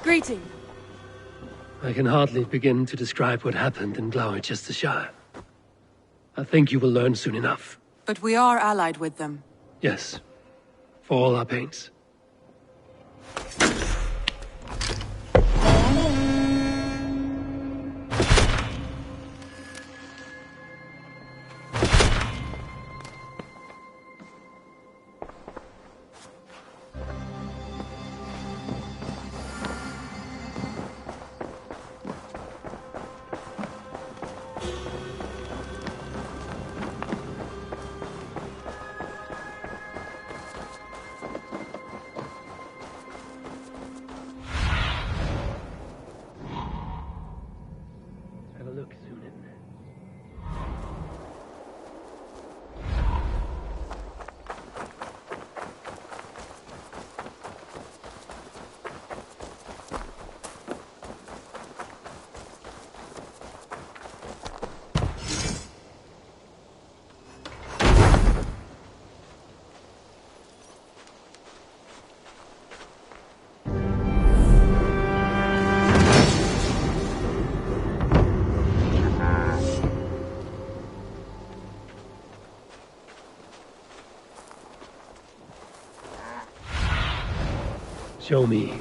Greeting. I can hardly begin to describe what happened in Gloucestershire. I think you will learn soon enough. But we are allied with them. Yes. For all our pains. Look soon in there. Show me.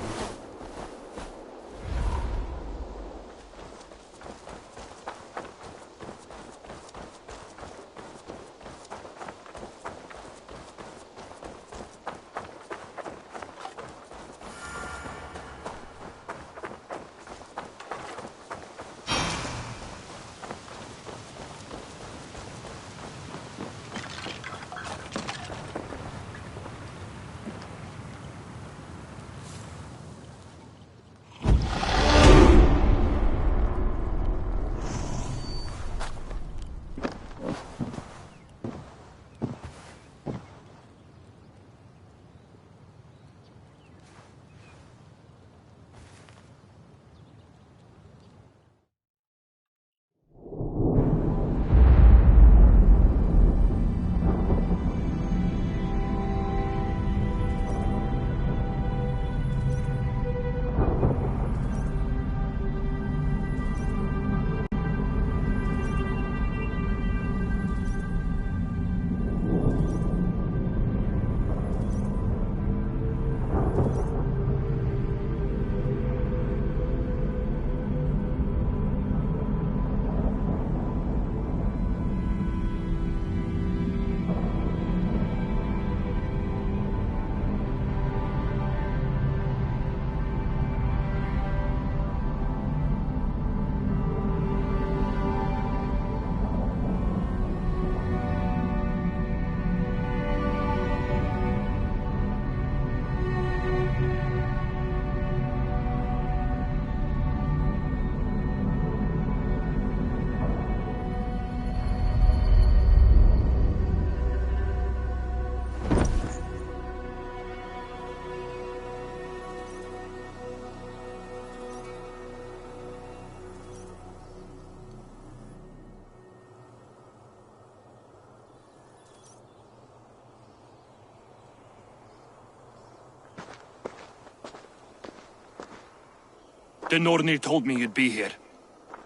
The Nornir told me you'd be here.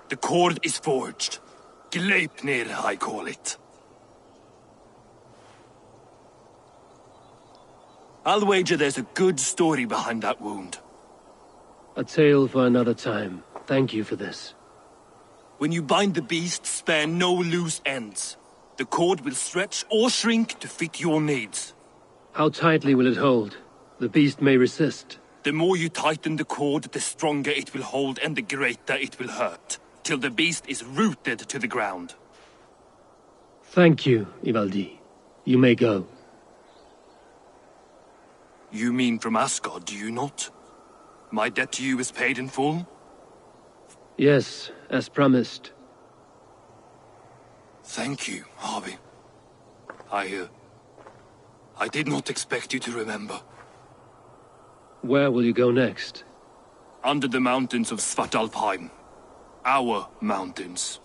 The cord is forged. Gleipnir, I call it. I'll wager there's a good story behind that wound. A tale for another time. Thank you for this. When you bind the beast, spare no loose ends. The cord will stretch or shrink to fit your needs. How tightly will it hold? The beast may resist. The more you tighten the cord, the stronger it will hold and the greater it will hurt, till the beast is rooted to the ground. Thank you, Ivaldi. You may go. You mean from Asgard, do you not? My debt to you is paid in full? Yes, as promised. Thank you, Harvey. I did not expect you to remember. Where will you go next? Under the mountains of Svartalfheim. Our mountains.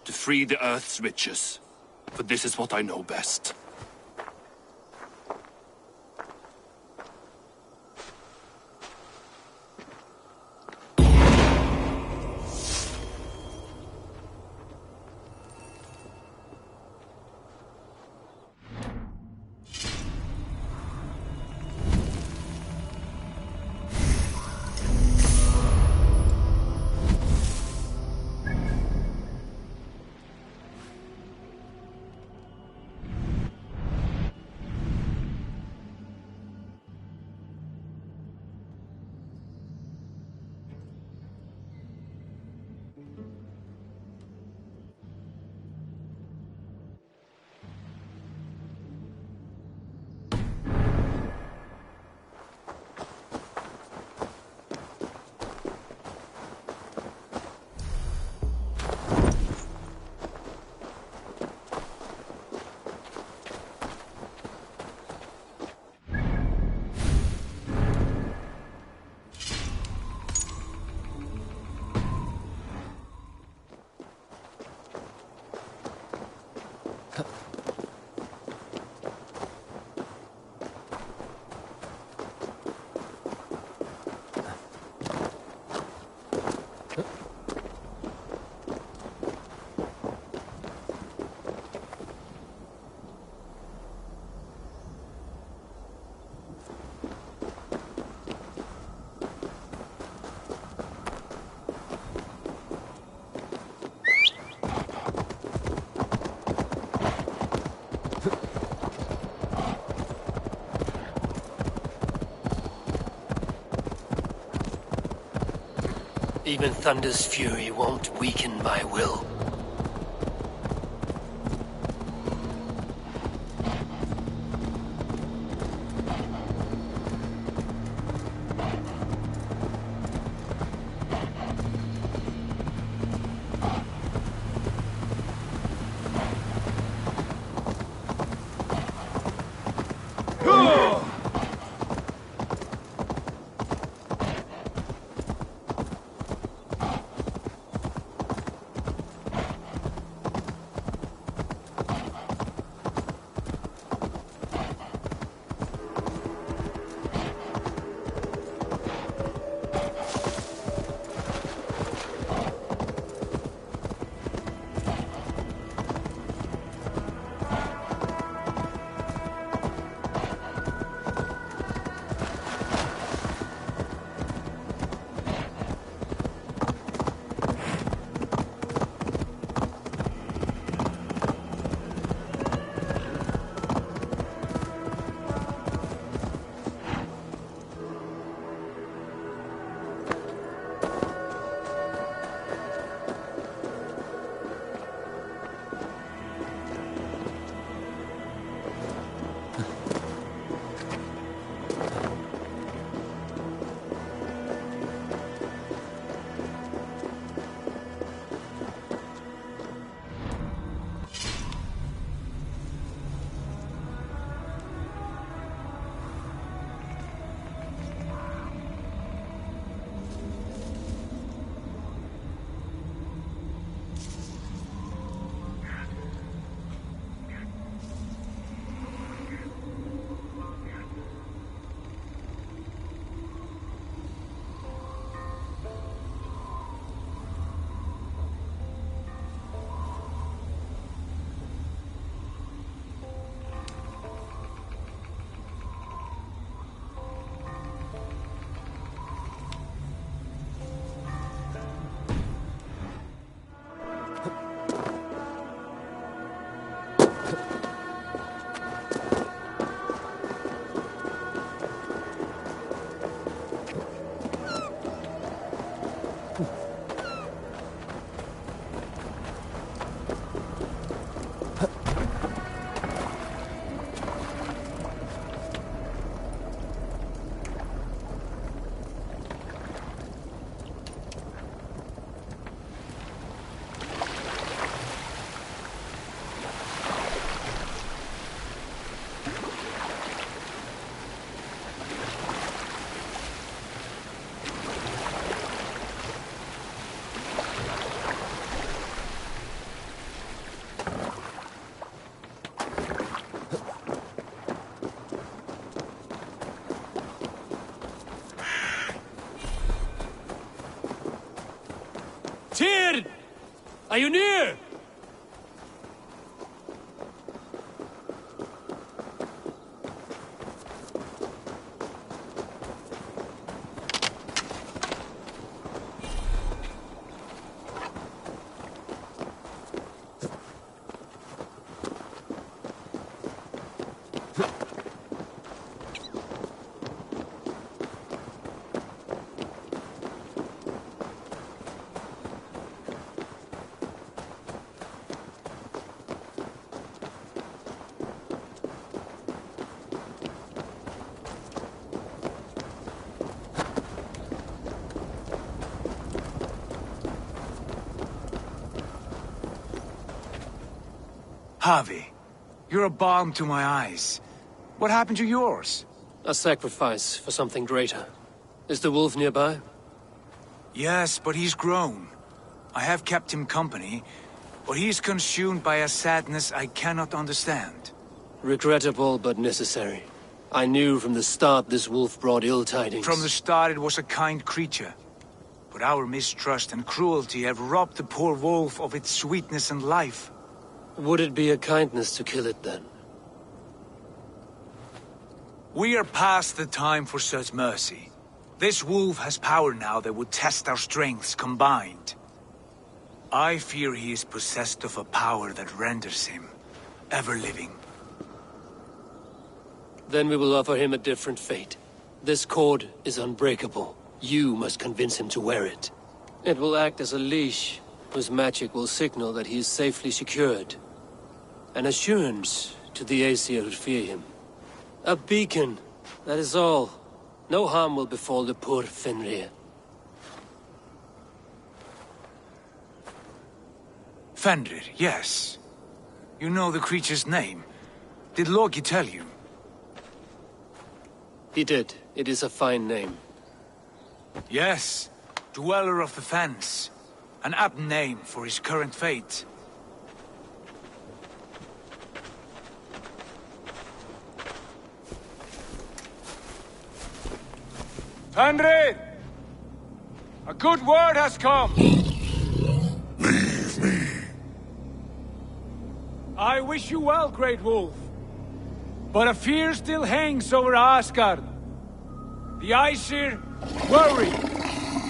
To free the Earth's riches. For this is what I know best. Even Thunder's fury won't weaken my will. Tyr! Are you near? Javi, you're a balm to my eyes. What happened to yours? A sacrifice for something greater. Is the wolf nearby? Yes, but he's grown. I have kept him company, but he's consumed by a sadness I cannot understand. Regrettable, but necessary. I knew from the start this wolf brought ill tidings. From the start it was a kind creature. But our mistrust and cruelty have robbed the poor wolf of its sweetness and life. Would it be a kindness to kill it, then? We are past the time for such mercy. This wolf has power now that would test our strengths combined. I fear he is possessed of a power that renders him ever-living. Then we will offer him a different fate. This cord is unbreakable. You must convince him to wear it. It will act as a leash, whose magic will signal that he is safely secured. An assurance to the Aesir who fear him. A beacon, that is all. No harm will befall the poor Fenrir. Fenrir, yes. You know the creature's name. Did Loki tell you? He did. It is a fine name. Yes. Dweller of the Fens. An apt name for his current fate. Fenrir! A good word has come! Leave me. I wish you well, Great Wolf. But a fear still hangs over Asgard. The Aesir worry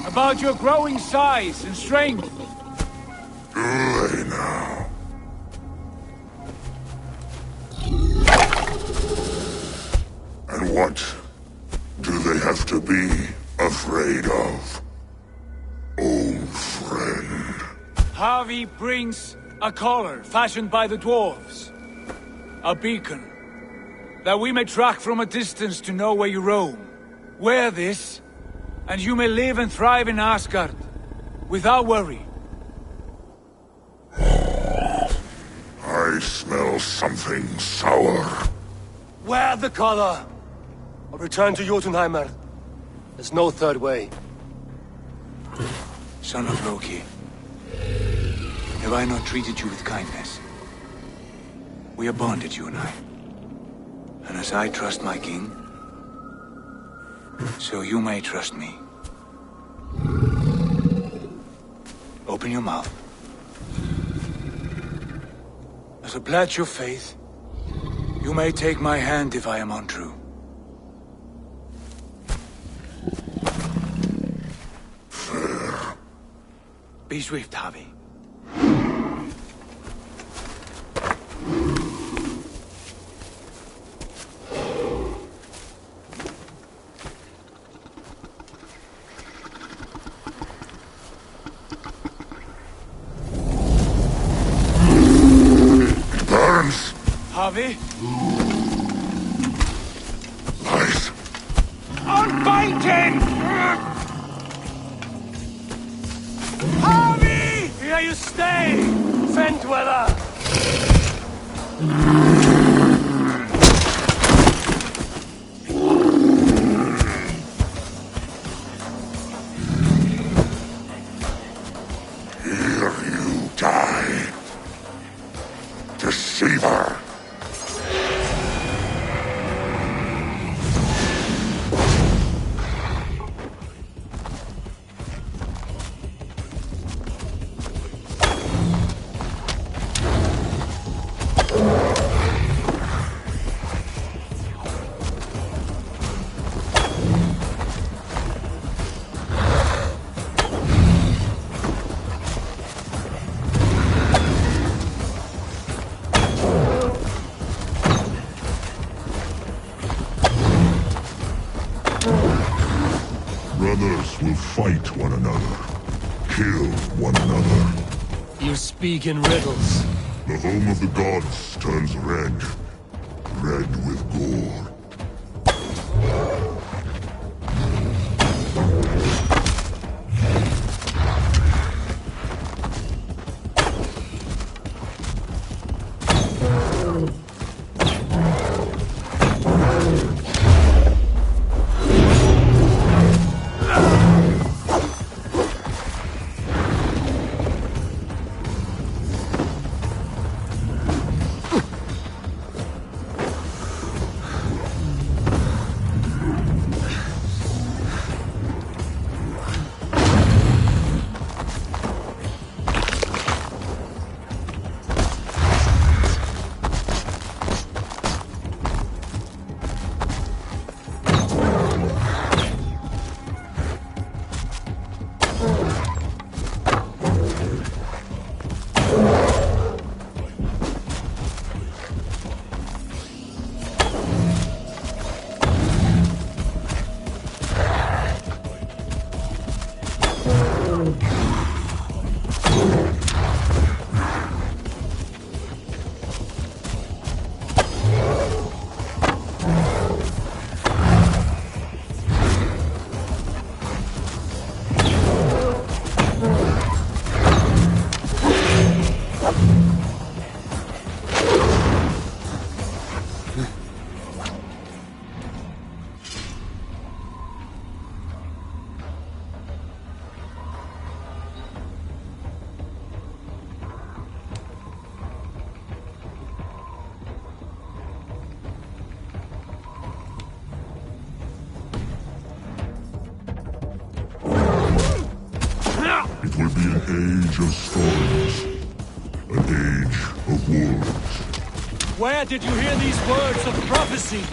about your growing size and strength. Do they now? And what do they have to be afraid of? Old friend. Havi brings a collar fashioned by the dwarves. A beacon. That we may track from a distance to know where you roam. Wear this, and you may live and thrive in Asgard, without worry. I smell something sour. Wear the collar! Or return to Jotunheimer. There's no third way. Son of Loki, have I not treated you with kindness? We are bonded, you and I. And as I trust my king, so you may trust me. Open your mouth. As a pledge of faith, you may take my hand if I am untrue. Fair. Be swift, Havi. Burns. Havi? Lies. Unbind! Havi! Here you stay! Fen Dweller! Here you die. Deceiver. Brothers will fight one another, kill one another. You speak in riddles. The home of the gods turns red, red with gore. age of storms. An age of wolves. Where did you hear these words of prophecy?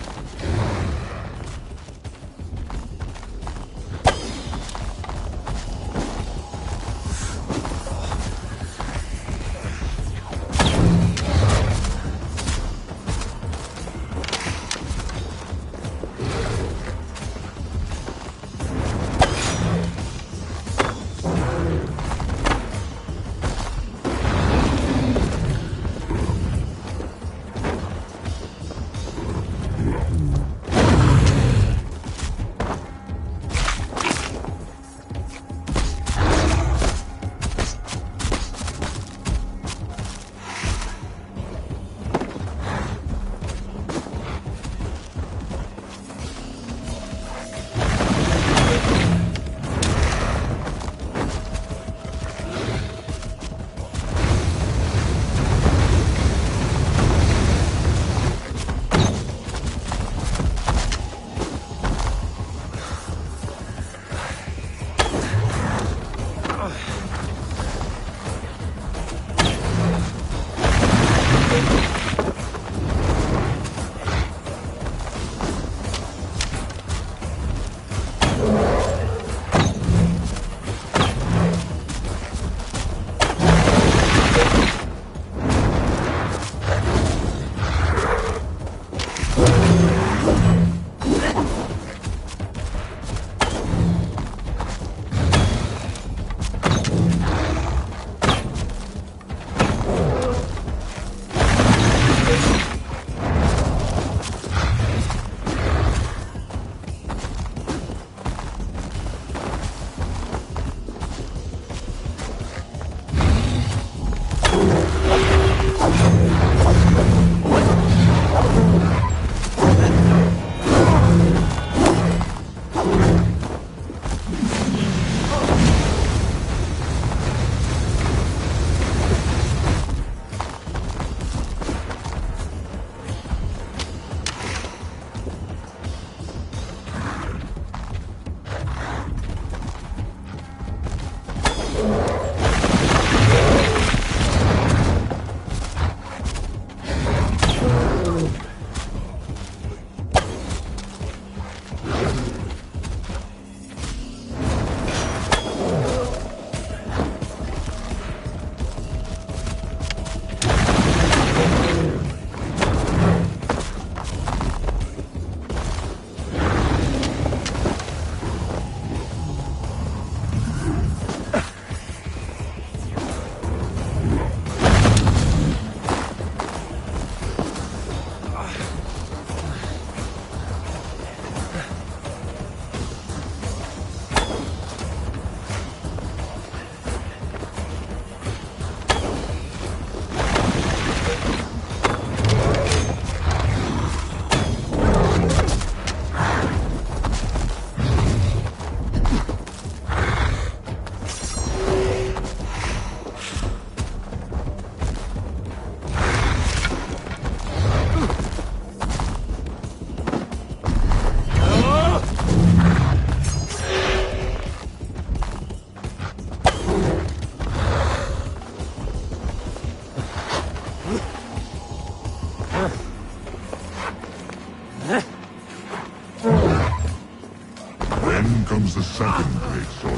Then comes the second great sorrow,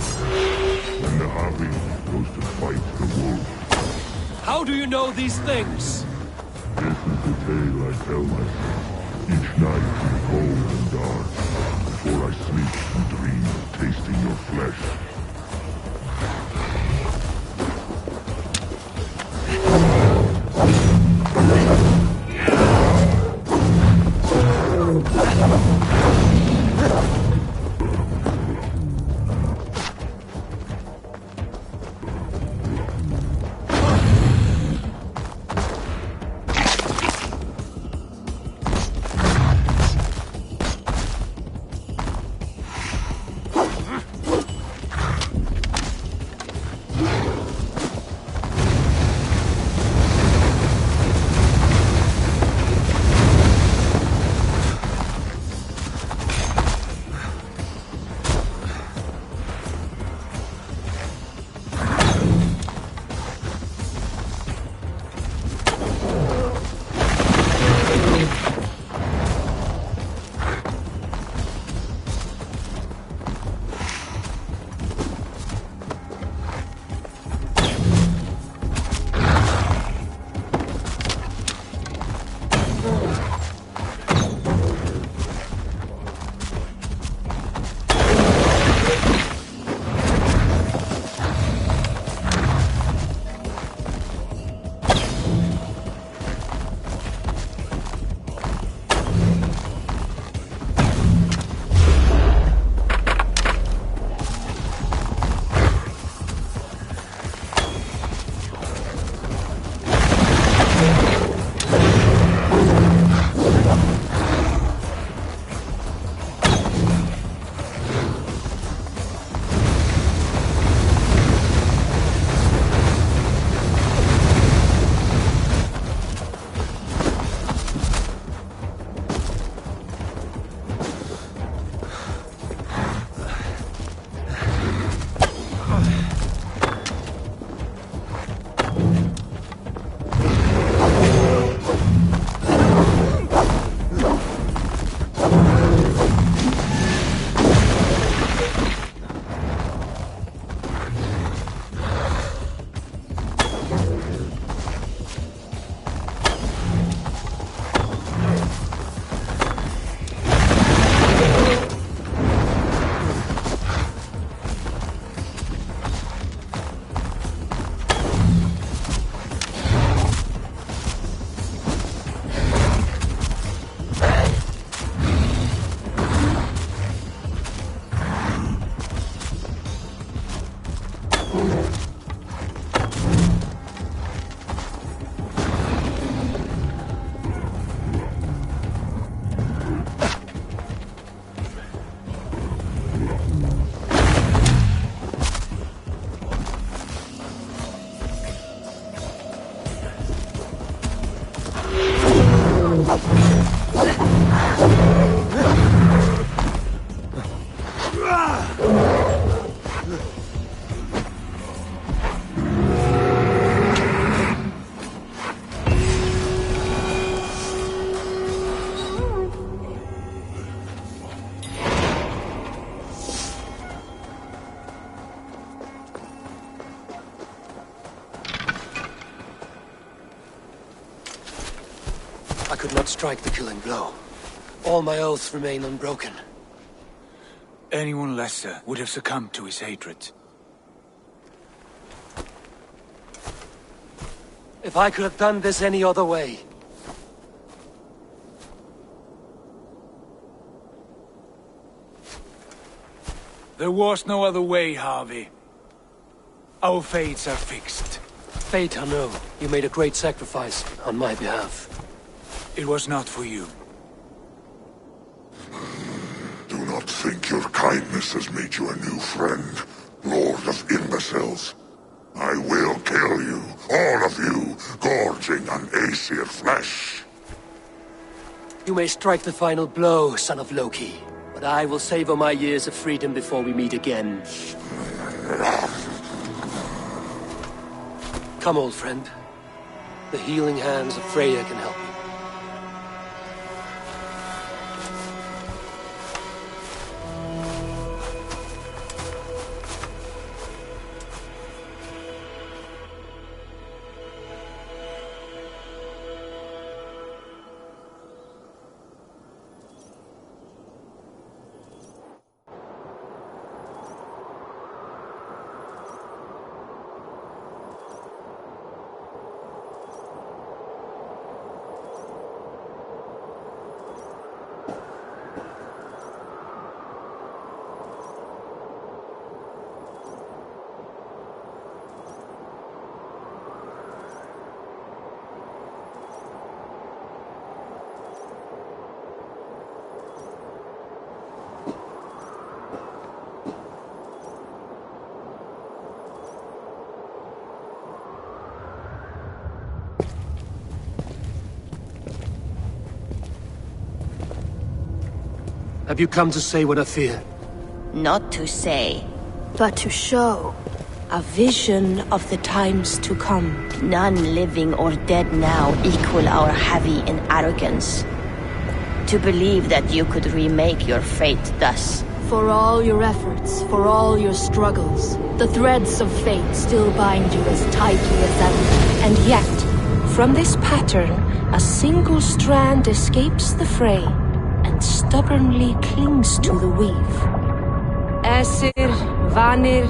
when the Harpy goes to fight the wolf. How do you know these things? This is the tale I tell myself, each night in cold and dark, before I sleep and dream of tasting your flesh. I could not strike the killing blow. All my oaths remain unbroken. Anyone lesser would have succumbed to his hatred. If I could have done this any other way. There was no other way, Harvey. Our fates are fixed. Fate, I know. You made a great sacrifice on my behalf. It was not for you. Do not think your kindness has made you a new friend, Lord of Imbeciles. I will kill you, all of you, gorging on Aesir flesh. You may strike the final blow, son of Loki, but I will savor my years of freedom before we meet again. Come, old friend. The healing hands of Freya can help you. Have you come to say what I fear? Not to say, but to show a vision of the times to come. none living or dead now equal our heavy in arrogance. To believe that you could remake your fate thus. For all your efforts, for all your struggles, the threads of fate still bind you as tightly as ever. And yet, from this pattern, a single strand escapes the fray and stubbornly clings to the weave. Aesir, Vanir,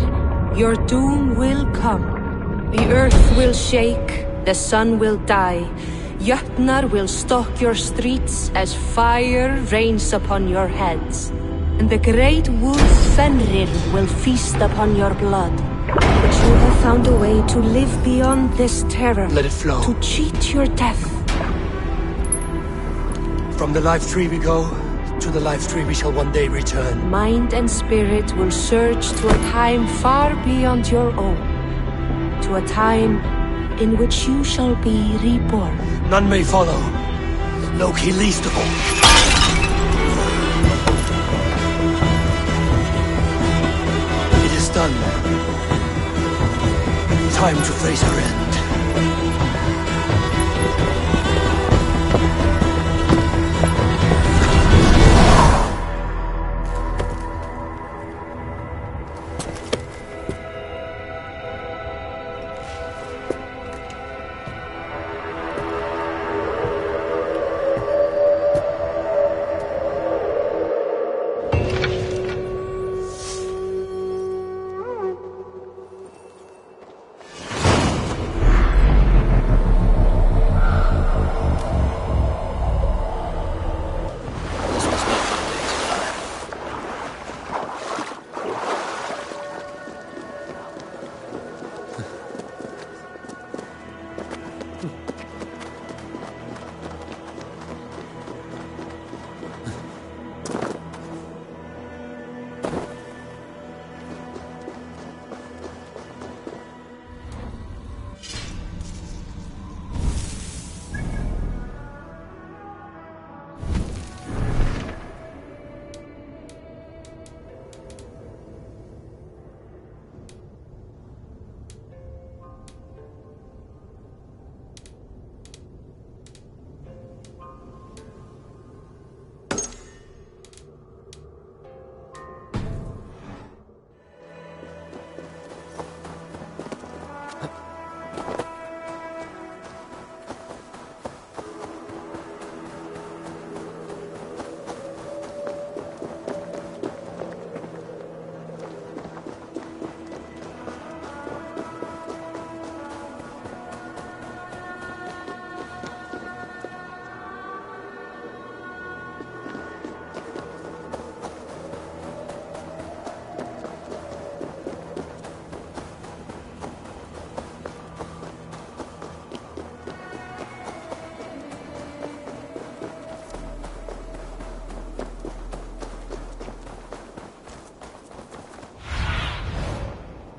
your doom will come. The earth will shake, the sun will die. Jötnar will stalk your streets as fire rains upon your heads. And the great wolf Fenrir will feast upon your blood. But you have found a way to live beyond this terror. Let it flow. To cheat your death. From the life tree we go, to the life tree we shall one day return. Mind and spirit will surge to a time far beyond your own. To a time in which you shall be reborn. None may follow. Loki least of all. Done. Time to face our end.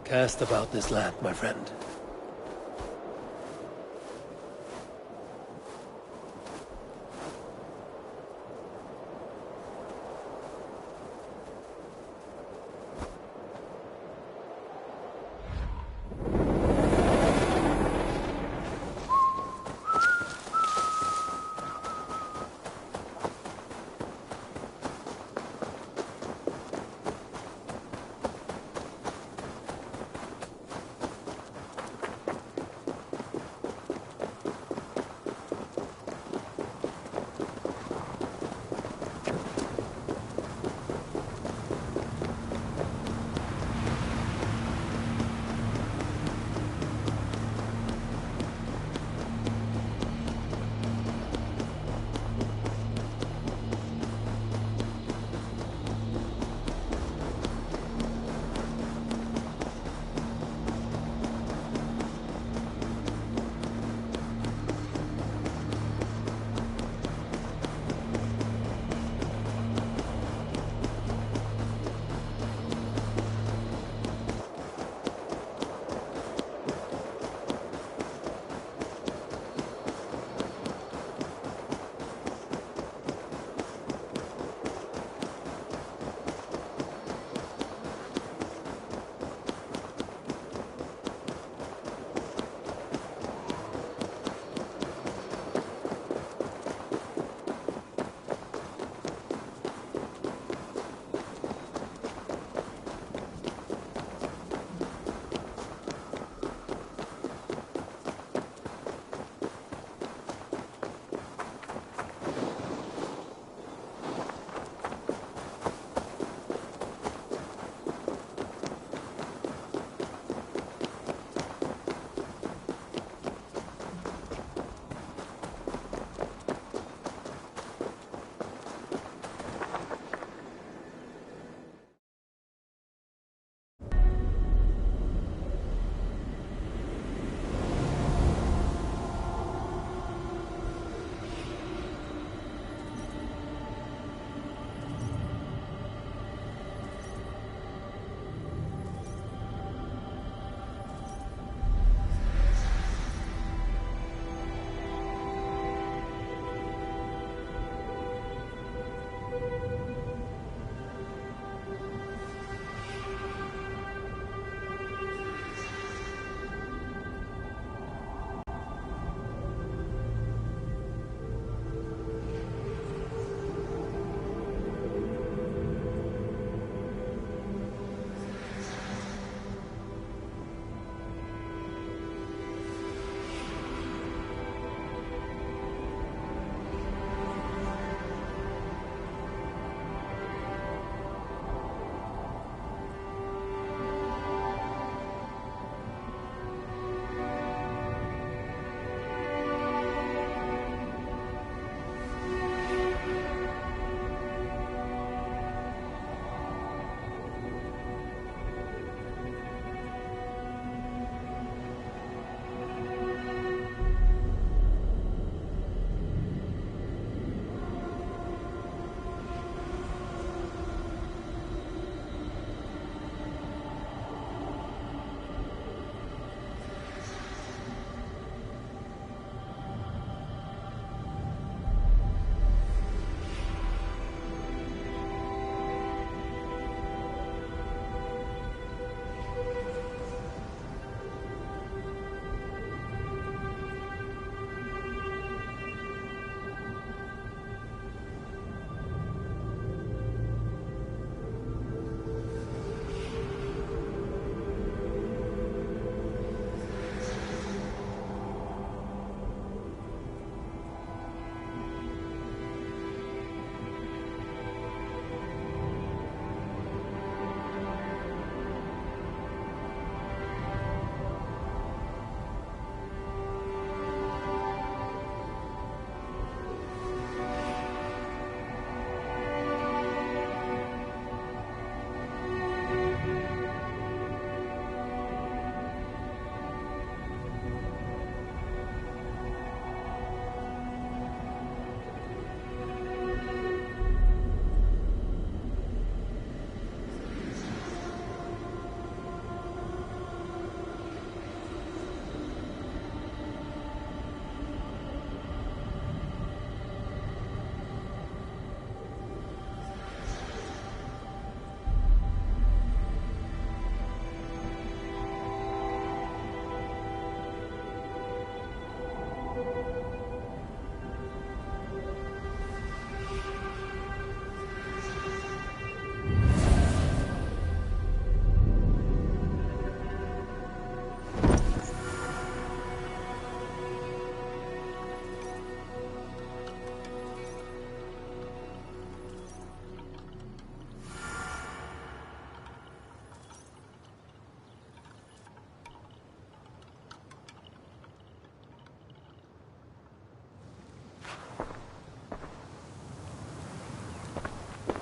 Cast about this land, my friend.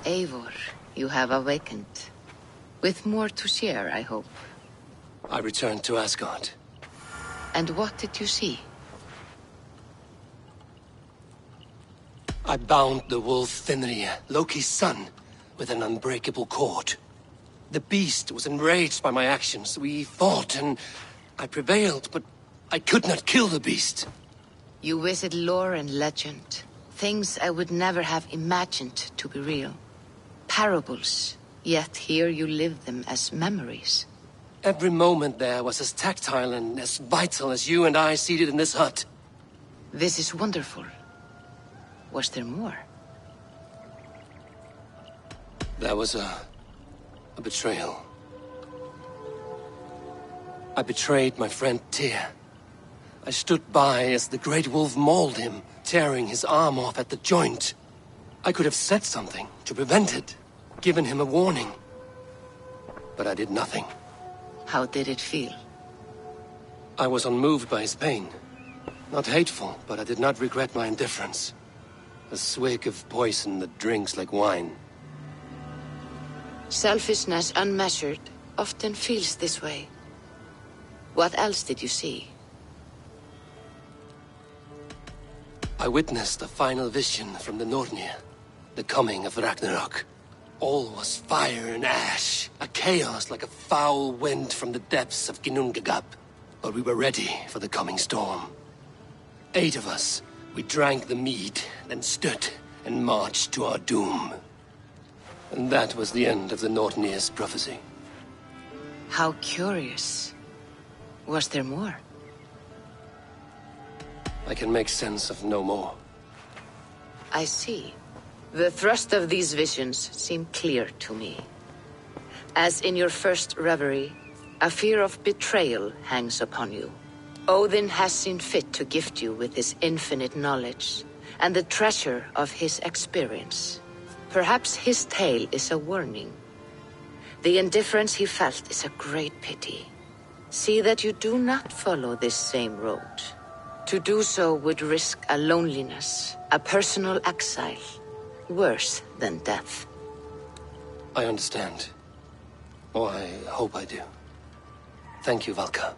Eivor, you have awakened. With more to share, I hope. I returned to Asgard. And what did you see? I bound the wolf Fenrir, Loki's son, with an unbreakable cord. The beast was enraged by my actions. We fought, and I prevailed, but I could not kill the beast. You visit lore and legend. Things I would never have imagined to be real. Parables, yet here you live them as memories. Every moment there was as tactile and as vital as you and I seated in this hut. This is wonderful. Was there more? There was a betrayal. I betrayed my friend Tyr. I stood by as the great wolf mauled him, tearing his arm off at the joint. I could have said something to prevent it, given him a warning. But I did nothing. How did it feel? I was unmoved by his pain. Not hateful, but I did not regret my indifference. A swig of poison that drinks like wine. Selfishness unmeasured often feels this way. What else did you see? I witnessed a final vision from the Nornir. The coming of Ragnarok. All was fire and ash. A chaos like a foul wind from the depths of Ginnungagap. But we were ready for the coming storm. 8 of us. We drank the mead, then stood and marched to our doom. And that was the end of the Nornir's prophecy. How curious. Was there more? I can make sense of no more. I see. The thrust of these visions seem clear to me. As in your first reverie, a fear of betrayal hangs upon you. Odin has seen fit to gift you with his infinite knowledge, and the treasure of his experience. Perhaps his tale is a warning. The indifference he felt is a great pity. See that you do not follow this same road. To do so would risk a loneliness, a personal exile, worse than death. I understand. Or I hope I do. Thank you, Valka.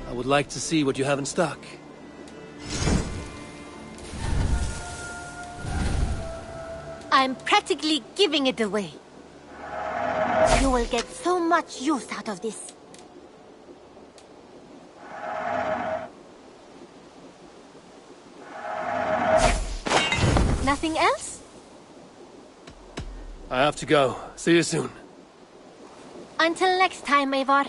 I would like to see what you have in stock. I'm practically giving it away. You will get so much use out of this. Nothing else? I have to go. See you soon. Until next time, Eivor.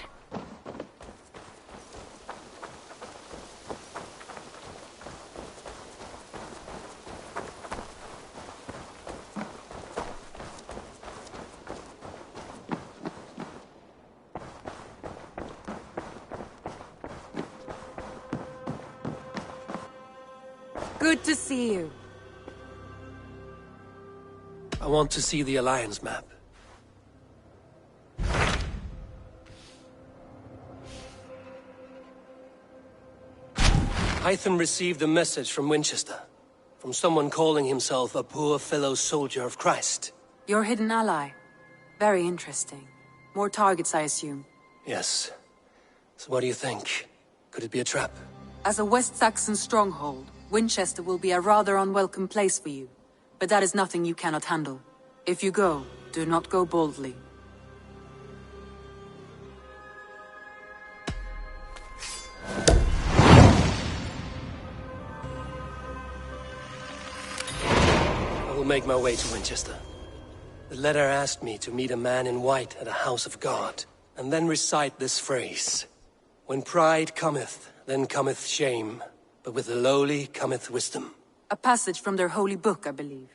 Good to see you. I want to see the Alliance map. Hytham received a message from Winchester. From someone calling himself a poor fellow soldier of Christ. Your hidden ally. Very interesting. More targets, I assume. Yes. So what do you think? Could it be a trap? As a West Saxon stronghold, Winchester will be a rather unwelcome place for you. But that is nothing you cannot handle. If you go, do not go boldly. I will make my way to Winchester. The letter asked me to meet a man in white at a house of God, and then recite this phrase. When pride cometh, then cometh shame, but with the lowly cometh wisdom. A passage from their holy book, I believe.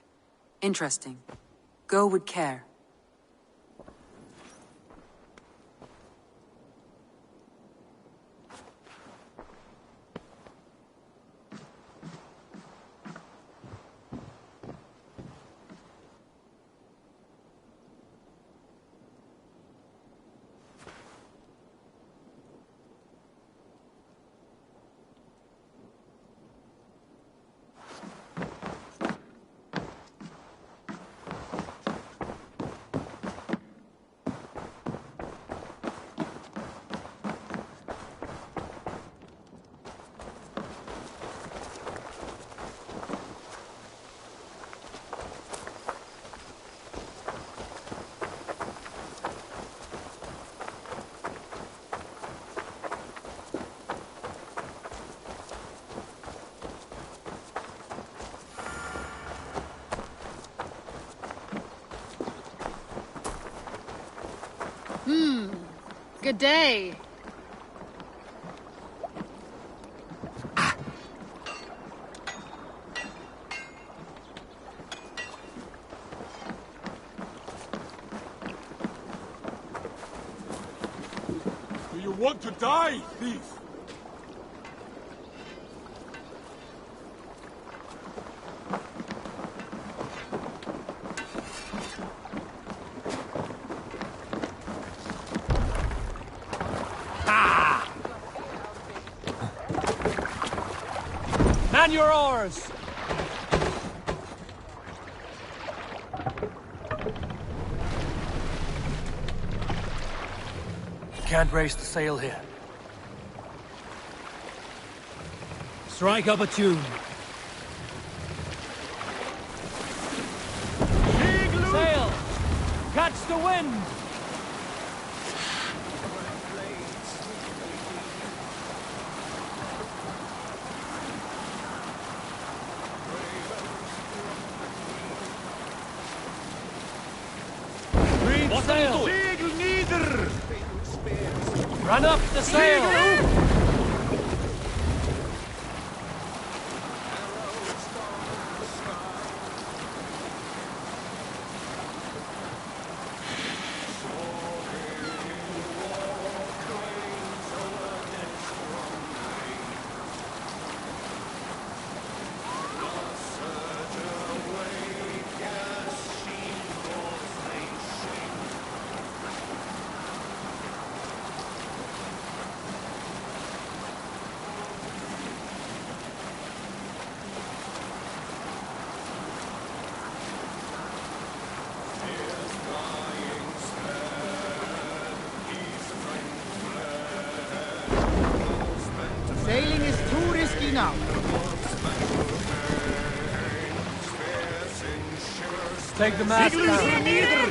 Interesting. Go with care. Good day. Do you want to die, thief? Man your oars! Can't raise the sail here. Strike up a tune. Sail! Catch the wind! Sail! Segel nieder! Run up the sail! Sailing is too risky now. Take the mast down.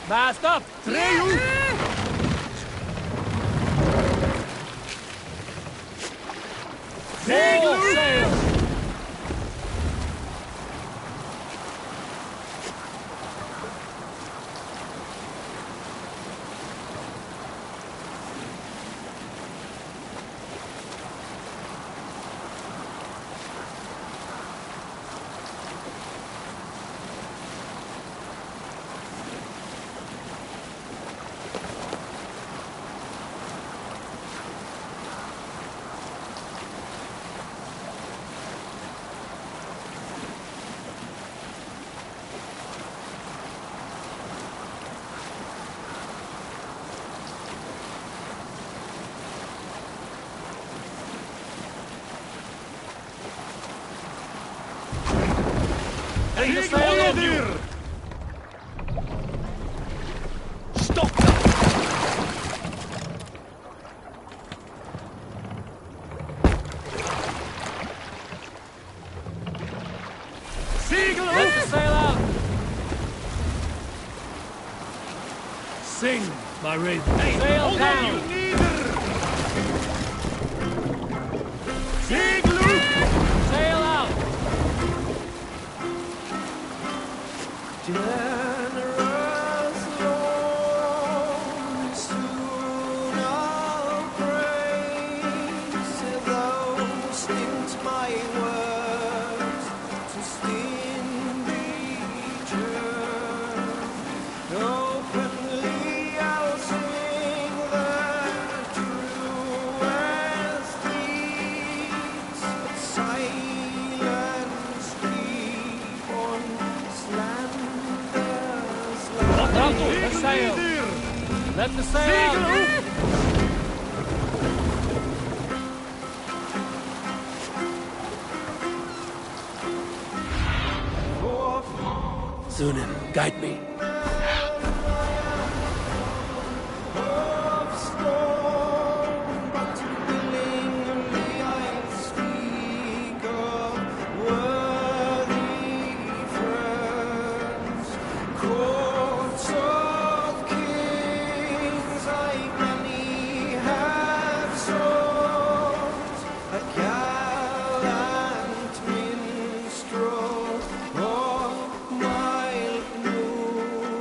Mast up! Sail! Sail! Ready to sail on you! Stop that! Let the sail out! Sing, my raven. Hey, Sail down! You neither! Dig, Luke! Sail out! Generous Lord, soon I'll praise those things my words to stingy church. Openly I'll sing the truest deeds, but silence keep on slanderous lies. Otto, the sail! Let the sail out! Sunan, guide me. Of storm, but willingly I speak of worthy friends. Courts of kings I many have sought, a gallant minstrel of mild mood.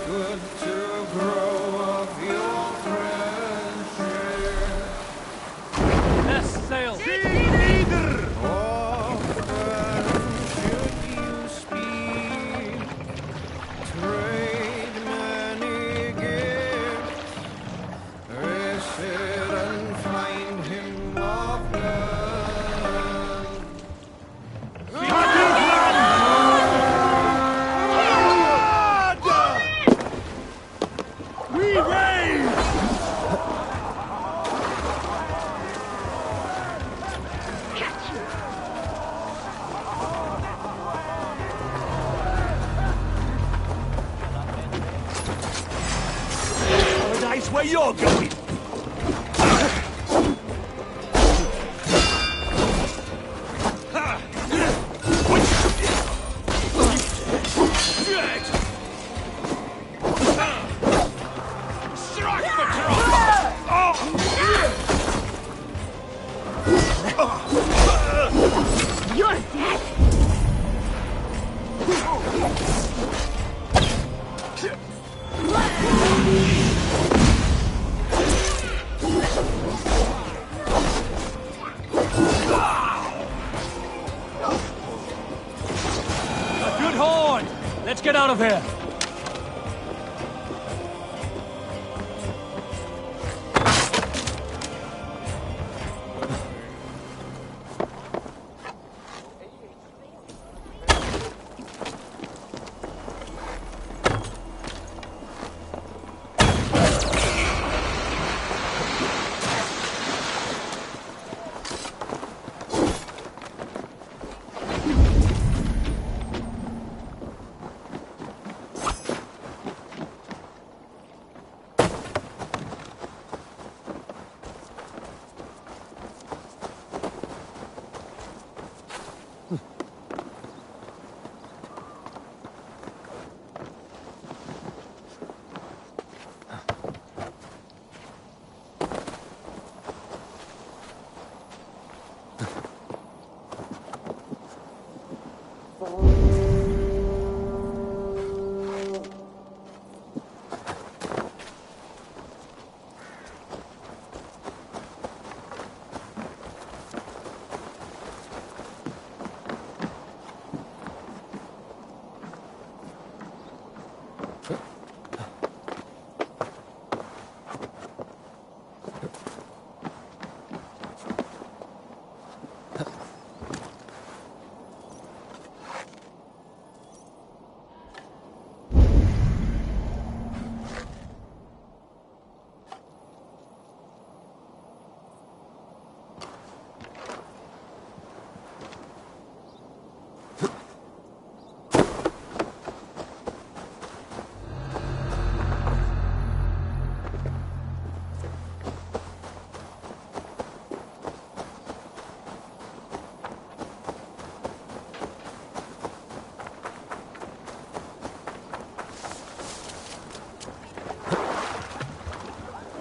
good to grow of your friendship. Yes, sail! Often should you speak, trade many gifts, visit and find him of none. We raise! Paradise where you're going! You're dead! A good horn! Let's get out of here!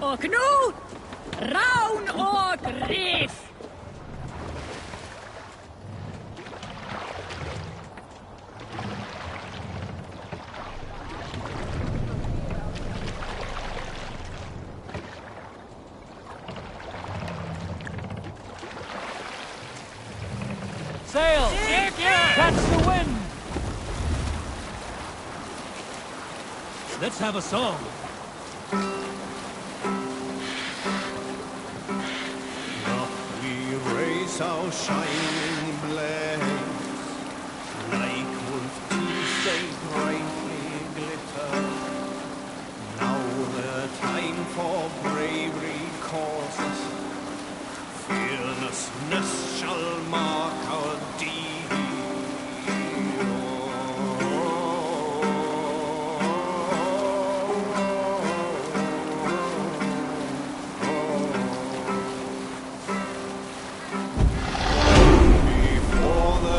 Och nu, raun och reef! Sail! Catch the wind! Let's have a song. Raise our shining blaze, like wolf teeth they brightly glitter. Now the time for bravery calls us. Fearlessness shall mark our deed. Before the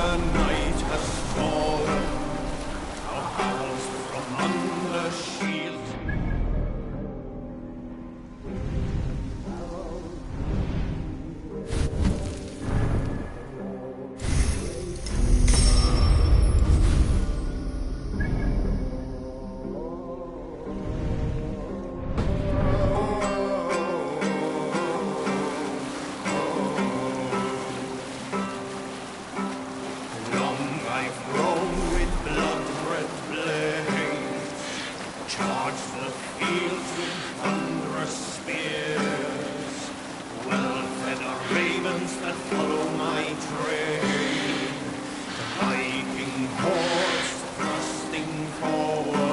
charge the fields with thunderous spears. Well-fed are ravens that follow my train. Viking hordes thrusting forward.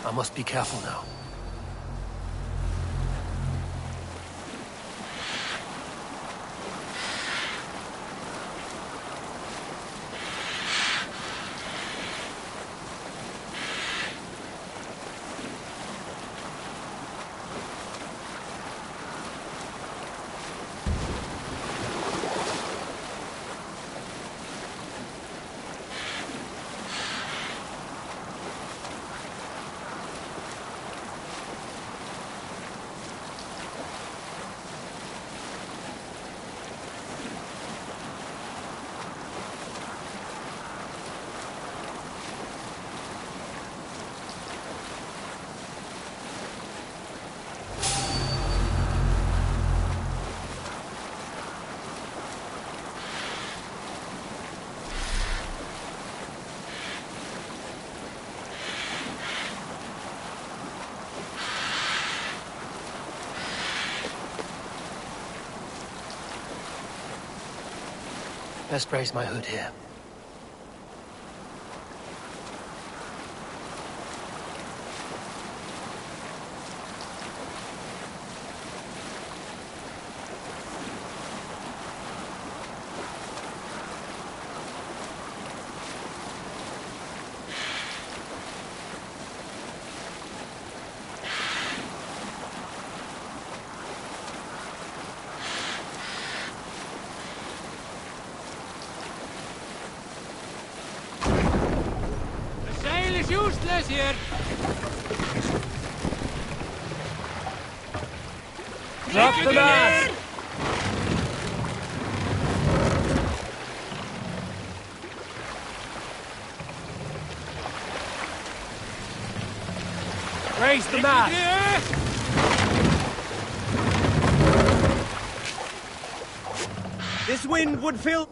I must be careful now. Best raise my hood here. Useless here! Drop the mast! Raise the mast! This wind would fill...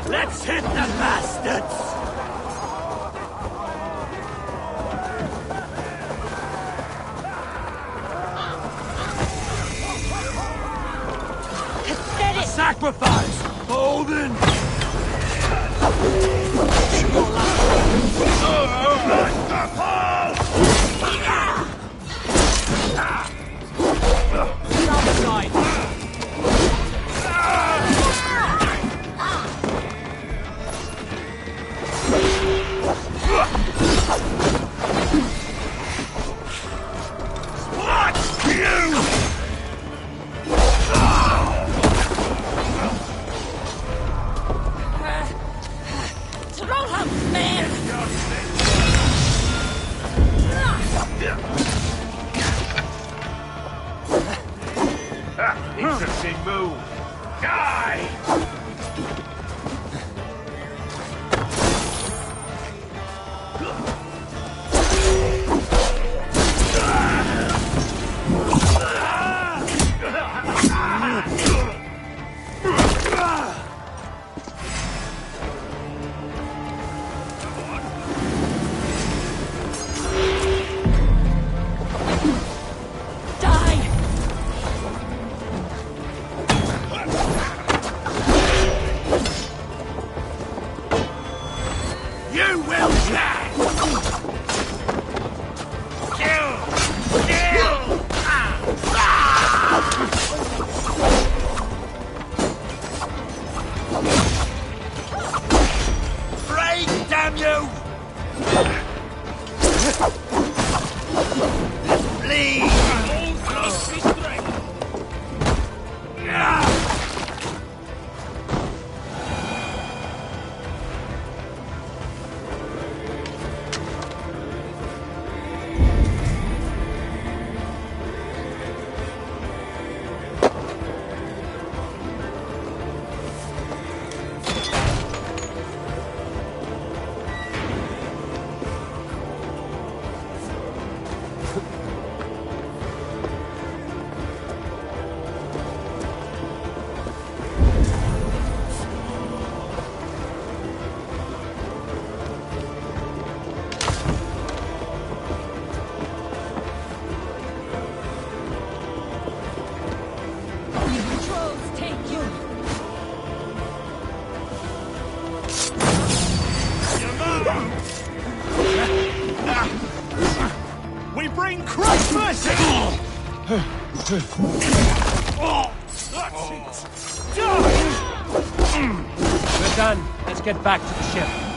Let's hit the bastards! A sacrifice! Holden! damn you! Leave! We bring Christmas! We're done. Let's get back to the ship.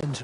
And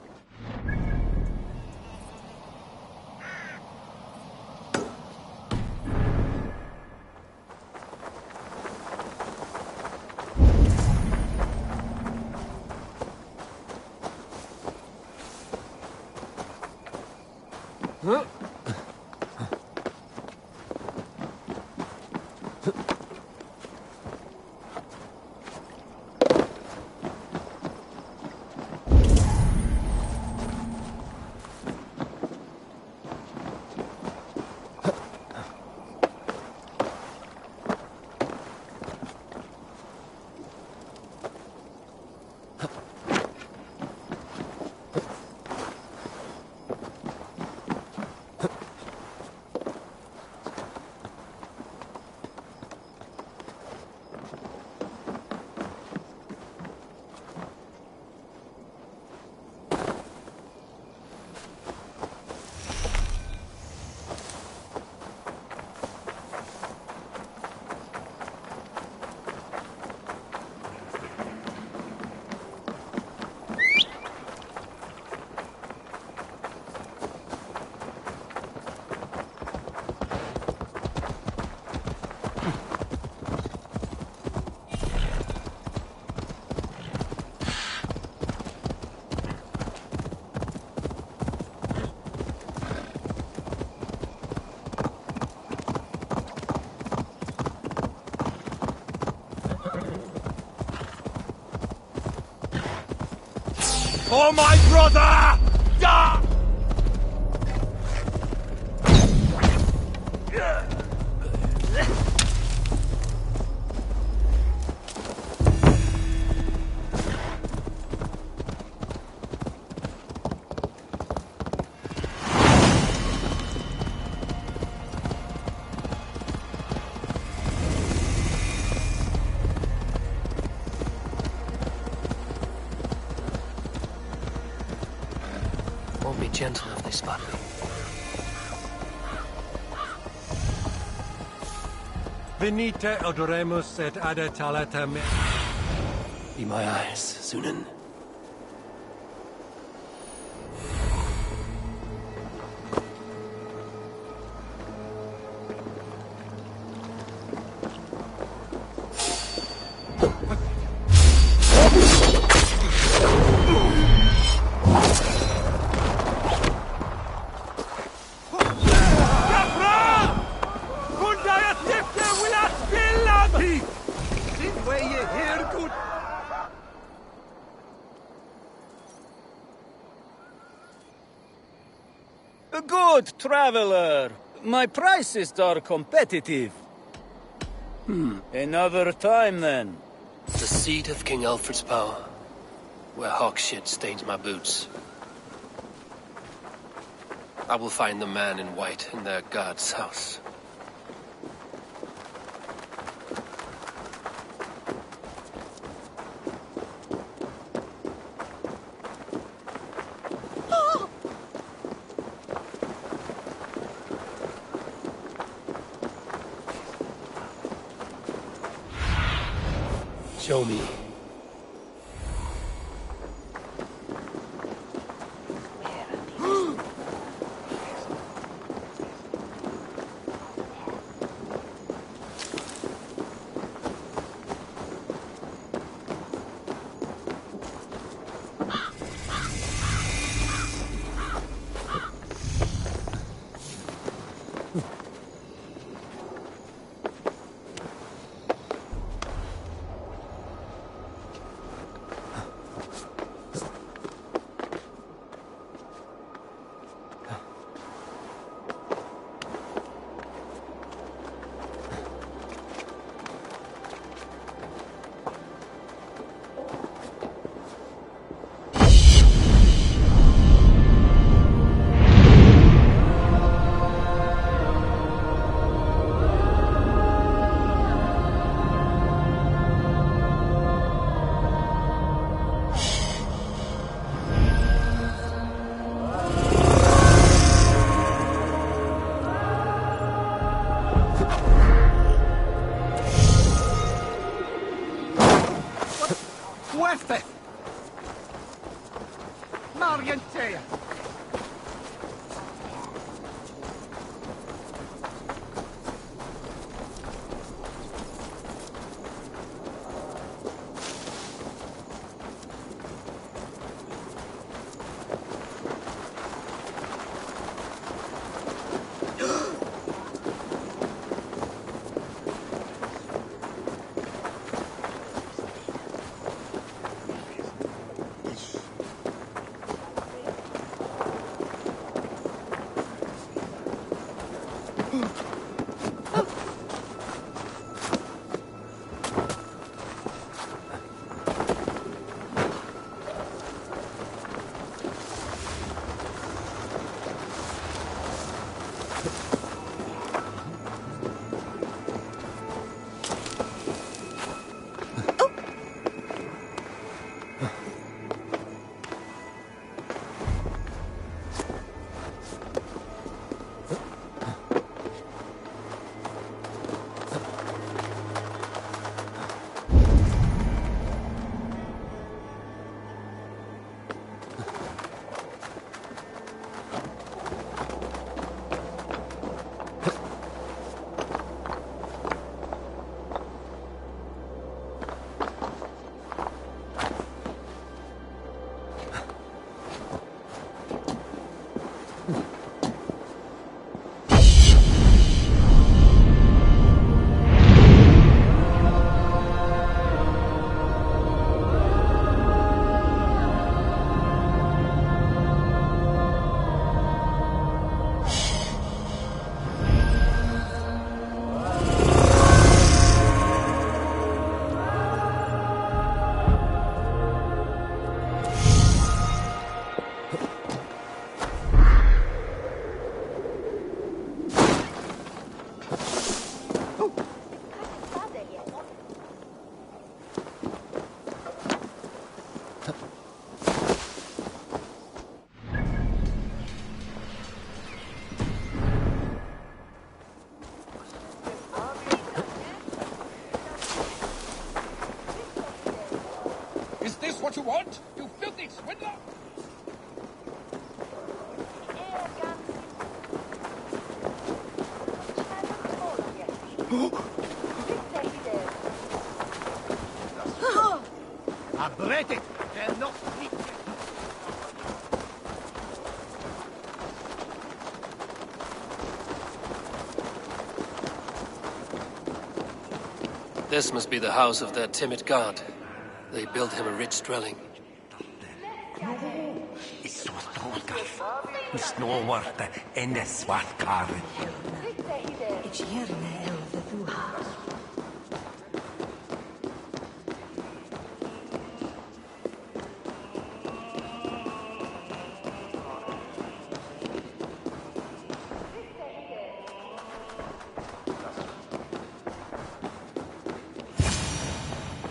For my brother! Ah! won't be gentle if they spot me. Venite odoremus et ade talata me. Be my eyes, Sunan. Good traveler. My prices are competitive. Another time, then. The seat of King Alfred's power, where hawk shit stains my boots. I will find the man in white in their god's house. Show me. Marientea! Is this what you want? You filthy swindler! Abrete! They're not This must be the house of their timid god. They built him a rich dwelling. Snåvarte ende svartkare.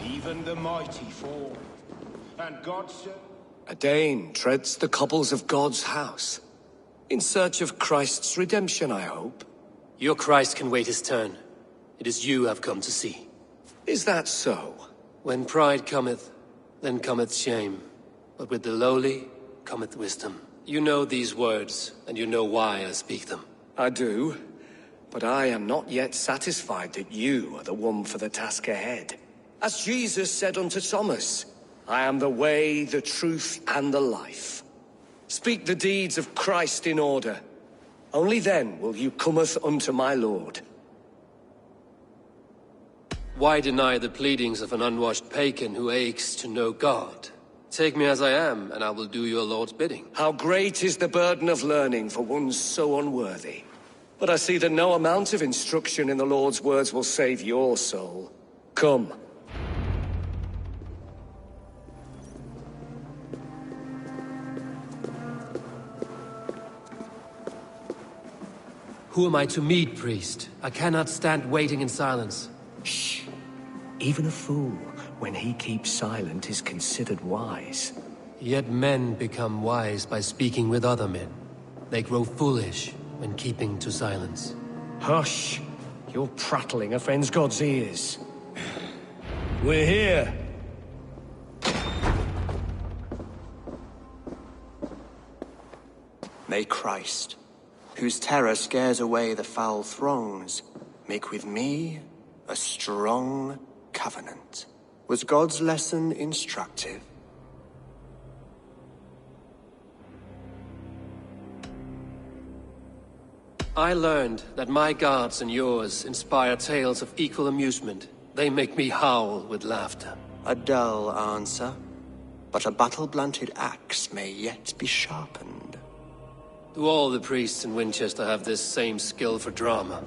Even the mighty fall, and God said... A Dane treads the cobbles of God's house. In search of Christ's redemption, I hope. Your Christ can wait his turn. It is you I've come to see. Is that so? When pride cometh, then cometh shame. But with the lowly cometh wisdom. You know these words, and you know why I speak them. I do, but I am not yet satisfied that you are the one for the task ahead. As Jesus said unto Thomas, I am the way, the truth, and the life. Speak the deeds of Christ in order. Only then will you cometh unto my Lord. Why deny the pleadings of an unwashed pagan who aches to know God? Take me as I am, and I will do your Lord's bidding. How great is the burden of learning for one so unworthy. But I see that no amount of instruction in the Lord's words will save your soul. Come. Who am I to meet, priest? I cannot stand waiting in silence. Shh. Even a fool, when he keeps silent, is considered wise. Yet men become wise by speaking with other men. They grow foolish when keeping to silence. Hush! Your prattling offends God's ears. We're here. May Christ, whose terror scares away the foul throngs, make with me a strong covenant. Was God's lesson instructive? I learned that my gods and yours inspire tales of equal amusement. They make me howl with laughter. A dull answer, but a battle-blunted axe may yet be sharpened. Do all the priests in Winchester have this same skill for drama?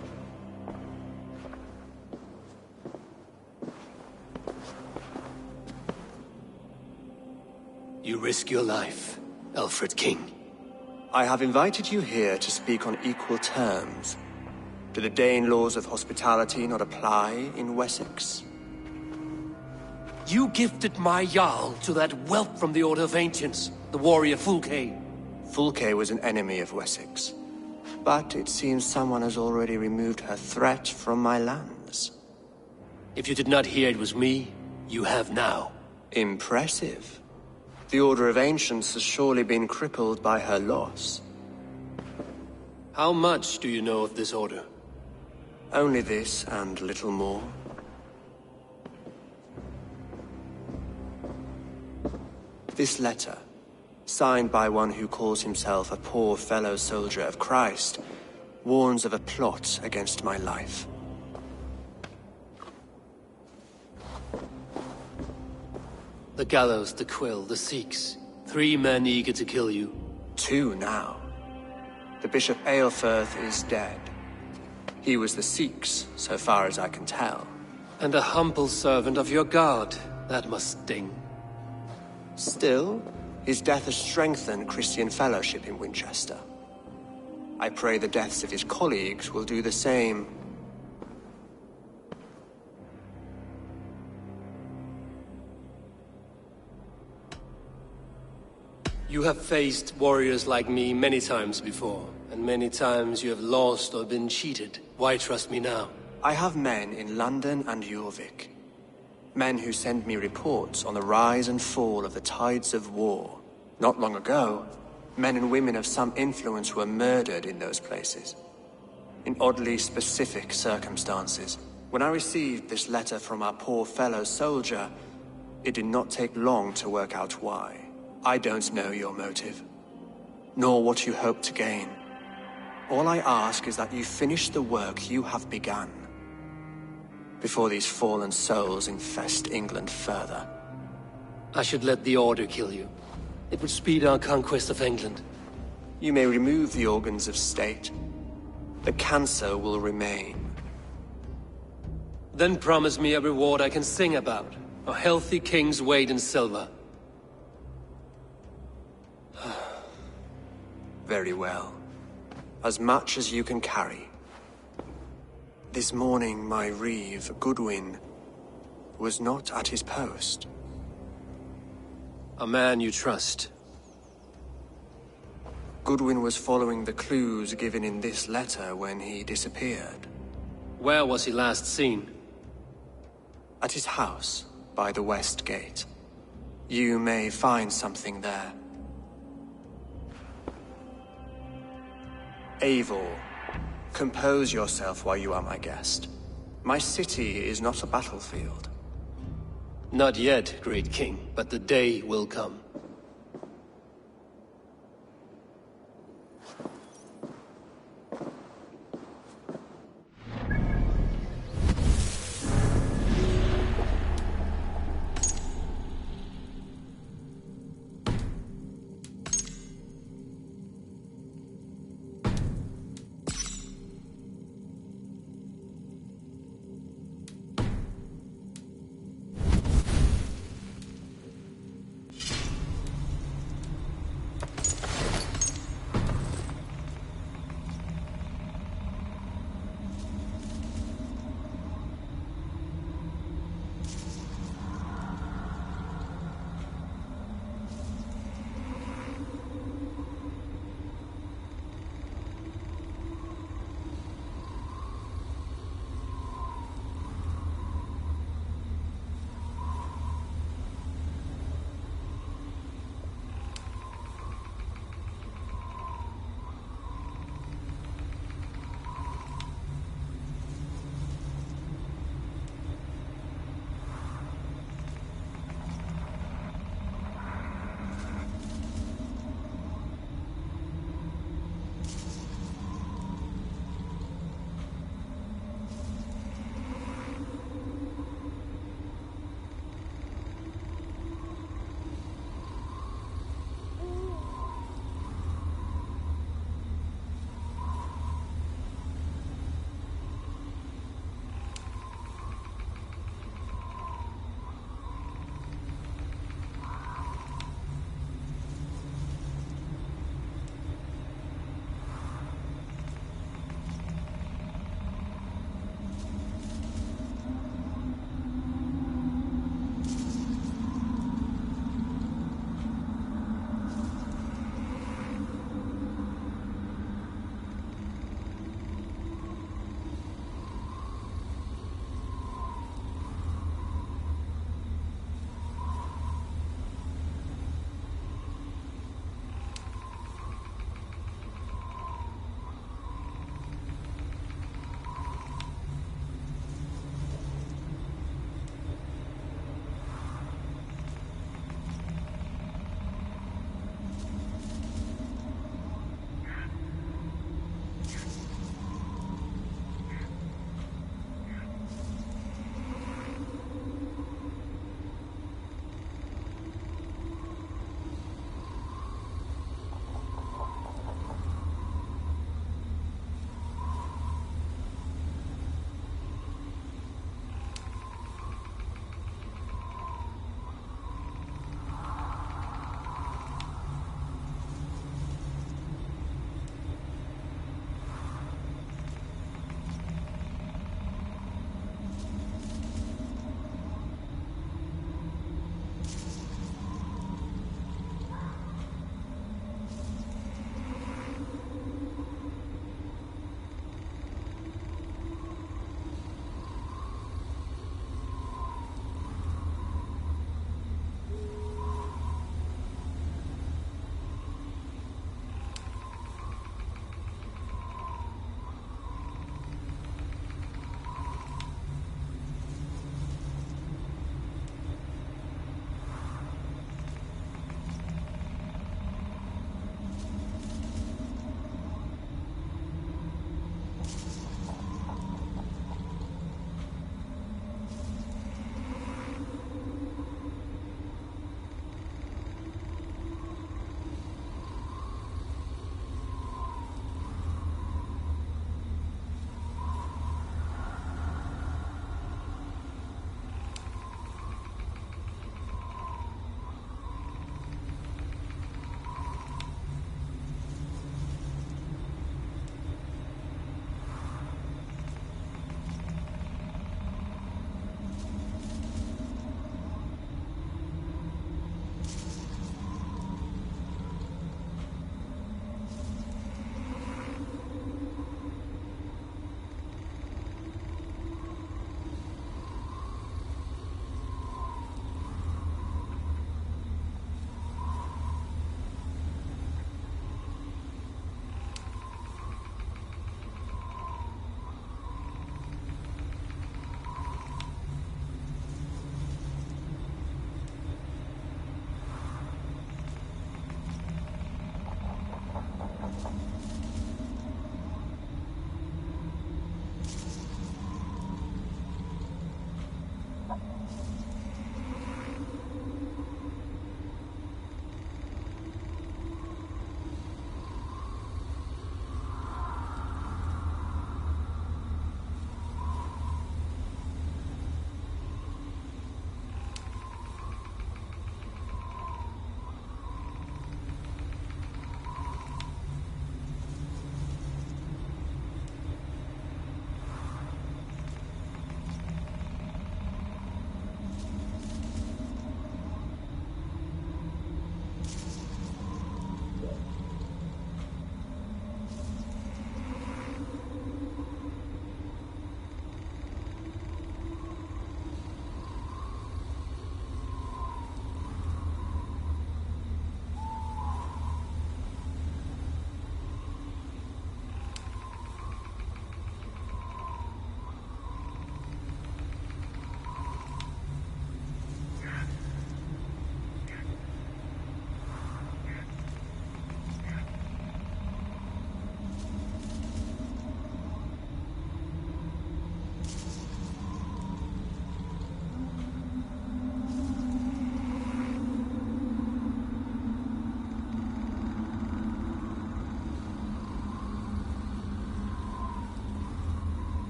You risk your life, Alfred King. I have invited you here to speak on equal terms. Do the Dane laws of hospitality not apply in Wessex? You gifted my Jarl to that whelp from the Order of Ancients, the warrior Fulke. Fulke was an enemy of Wessex. But it seems someone has already removed her threat from my lands. If you did not hear it was me, you have now. Impressive. The Order of Ancients has surely been crippled by her loss. How much do you know of this order? Only this and little more. This letter, signed by one who calls himself a poor fellow soldier of Christ, warns of a plot against my life. The gallows, the quill, the Sikhs. 3 men eager to kill you. 2 now. The Bishop Aelfirth is dead. He was the Sikhs, so far as I can tell. And a humble servant of your god. That must sting. Still, his death has strengthened Christian fellowship in Winchester. I pray the deaths of his colleagues will do the same. You have faced warriors like me many times before, and many times you have lost or been cheated. Why trust me now? I have men in London and Jorvik. Men who send me reports on the rise and fall of the tides of war. Not long ago, men and women of some influence were murdered in those places. In oddly specific circumstances. When I received this letter from our poor fellow soldier, it did not take long to work out why. I don't know your motive, nor what you hope to gain. All I ask is that you finish the work you have begun, before these fallen souls infest England further. I should let the Order kill you. It would speed our conquest of England. You may remove the organs of state. The cancer will remain. Then promise me a reward I can sing about. A healthy king's weight in silver. Very well. As much as you can carry. This morning, my reeve, Goodwin, was not at his post. A man you trust. Goodwin was following the clues given in this letter when he disappeared. Where was he last seen? At his house, by the west gate. You may find something there. Eivor, compose yourself while you are my guest. My city is not a battlefield. Not yet, great king, but the day will come.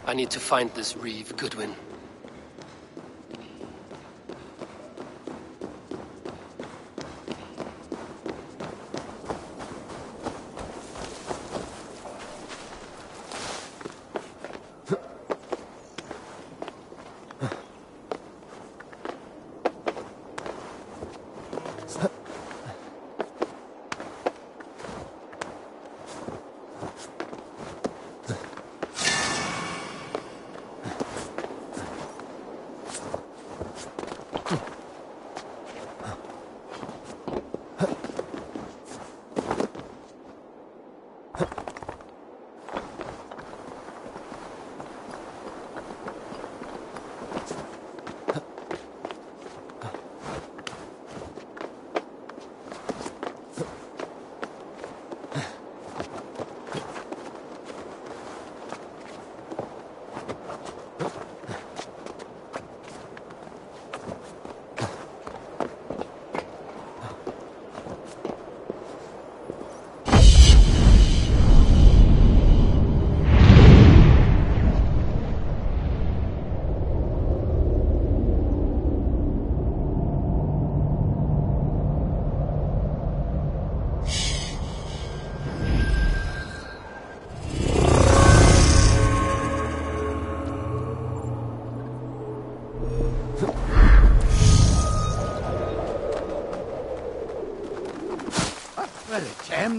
I need to find this Reeve, Goodwin.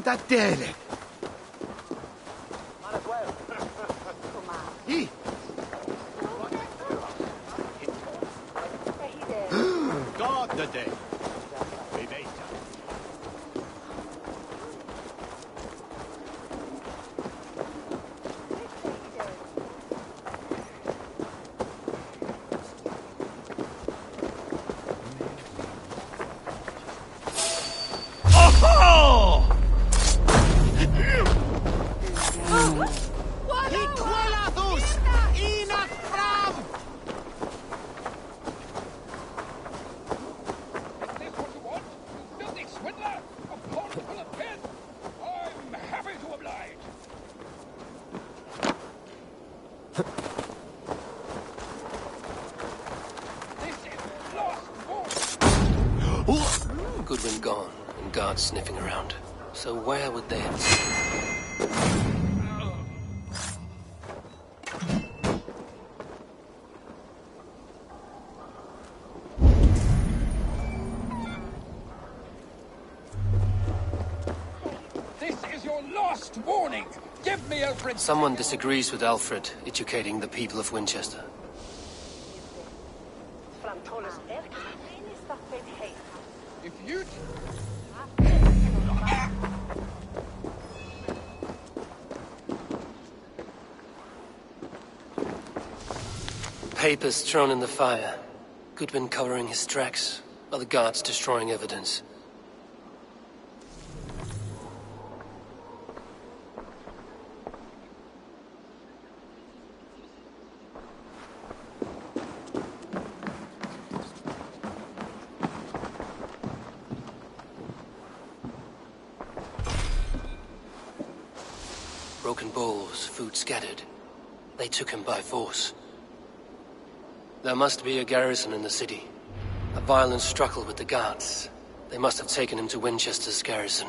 Da dele. God the day. Goodwin gone, and guards sniffing around. So where would they have... This is your last warning! Give me Alfred! Someone disagrees with Alfred educating the people of Winchester. If you... Papers thrown in the fire. Goodwin covering his tracks, while the guards destroying evidence. Broken bowls, food scattered. They took him by force. There must be a garrison in the city. A violent struggle with the guards. They must have taken him to Winchester's garrison.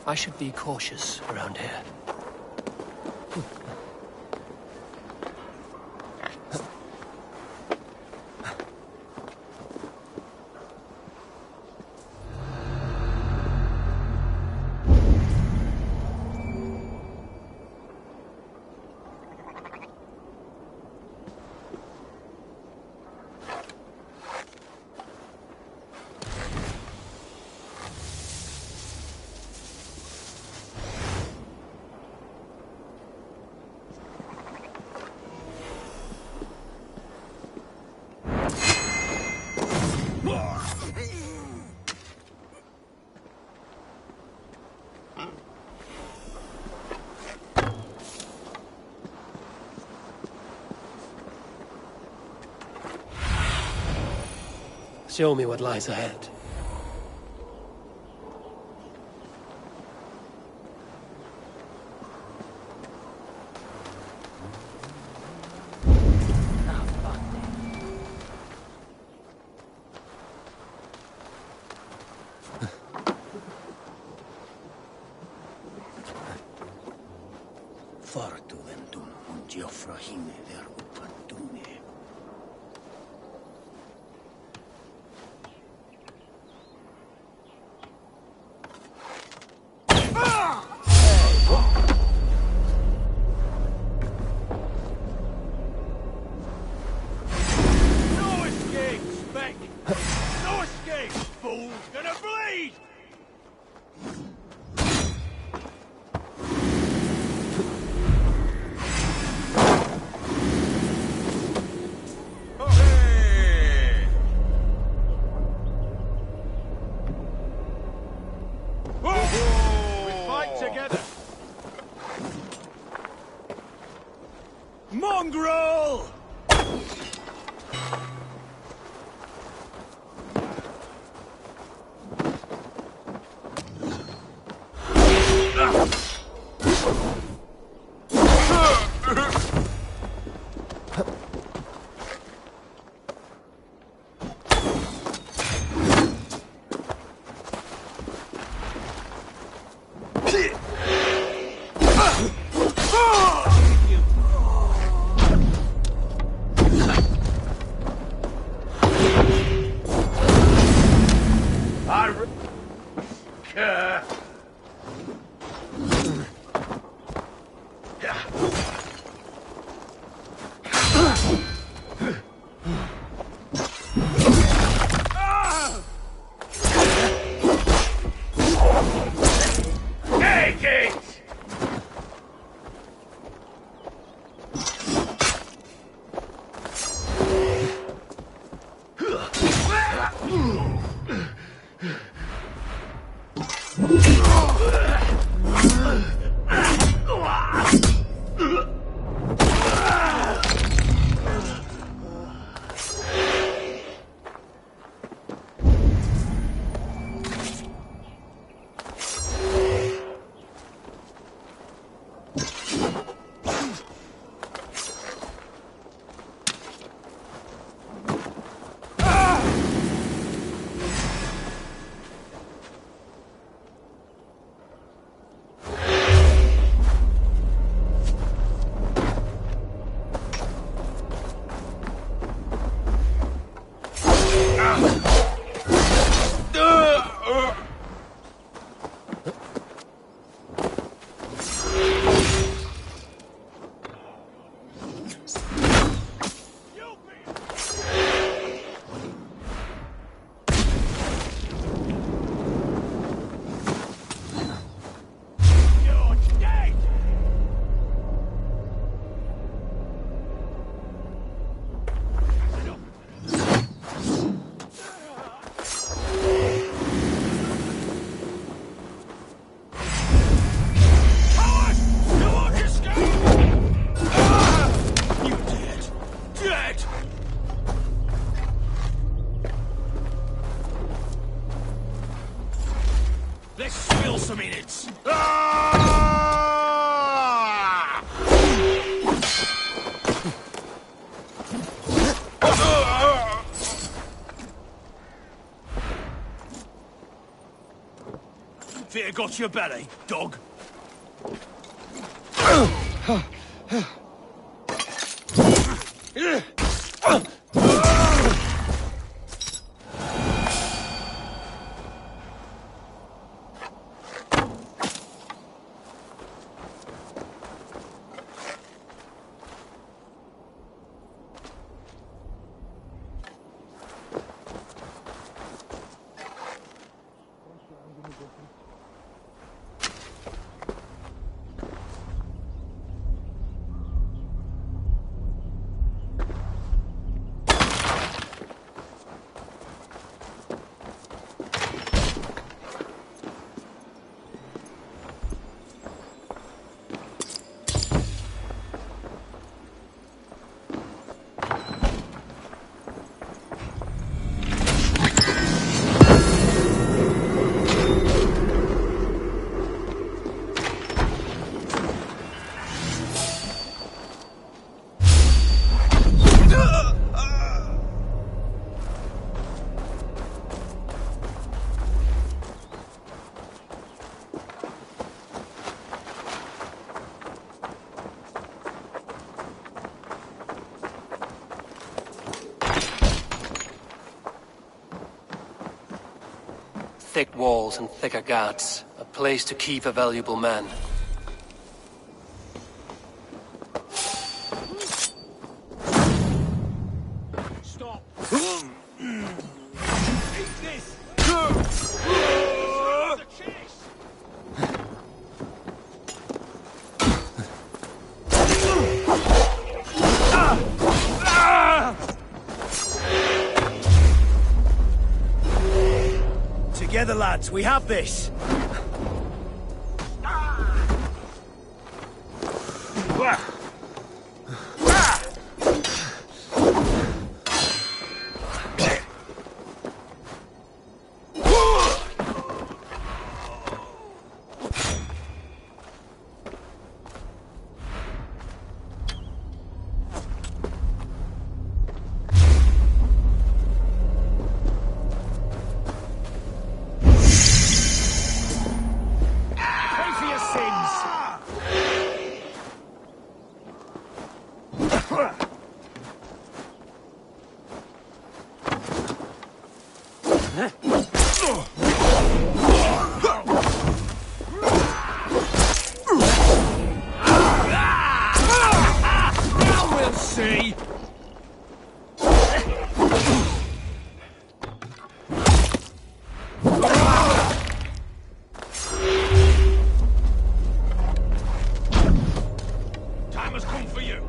I should be cautious around here. Show me what lies ahead. Fartuventum und Geoffrahine der Upantume. No escape, Speck! No escape! Fool's gonna bleed! Mongrel! Take it! Let's spill some innards. Fear got your belly, dog. thick walls and thicker guards. A place to keep a valuable man. Stop! Eat this! Together, lads, we have this! We'll see! Time has come for you!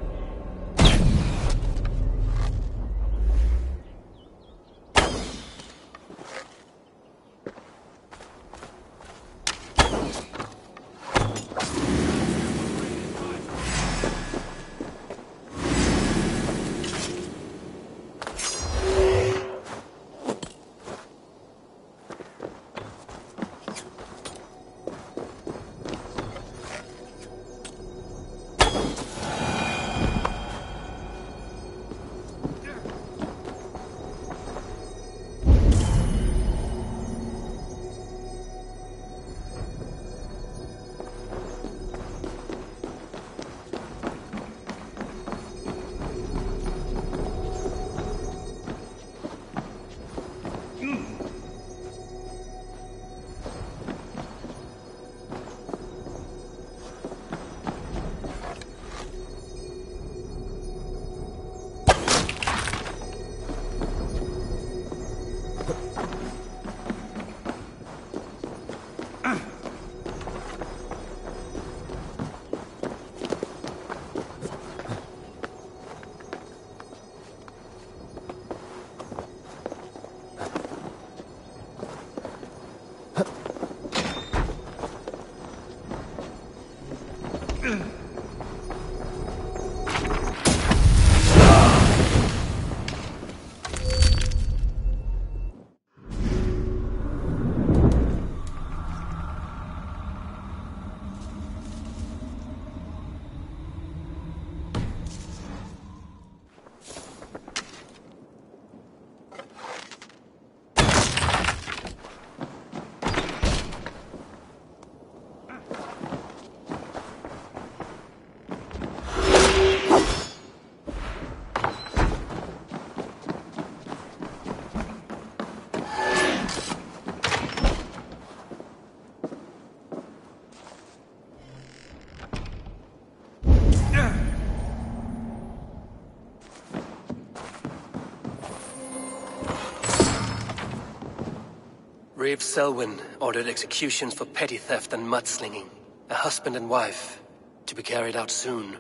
Reeve Selwyn ordered executions for petty theft and mudslinging. A husband and wife, to be carried out soon.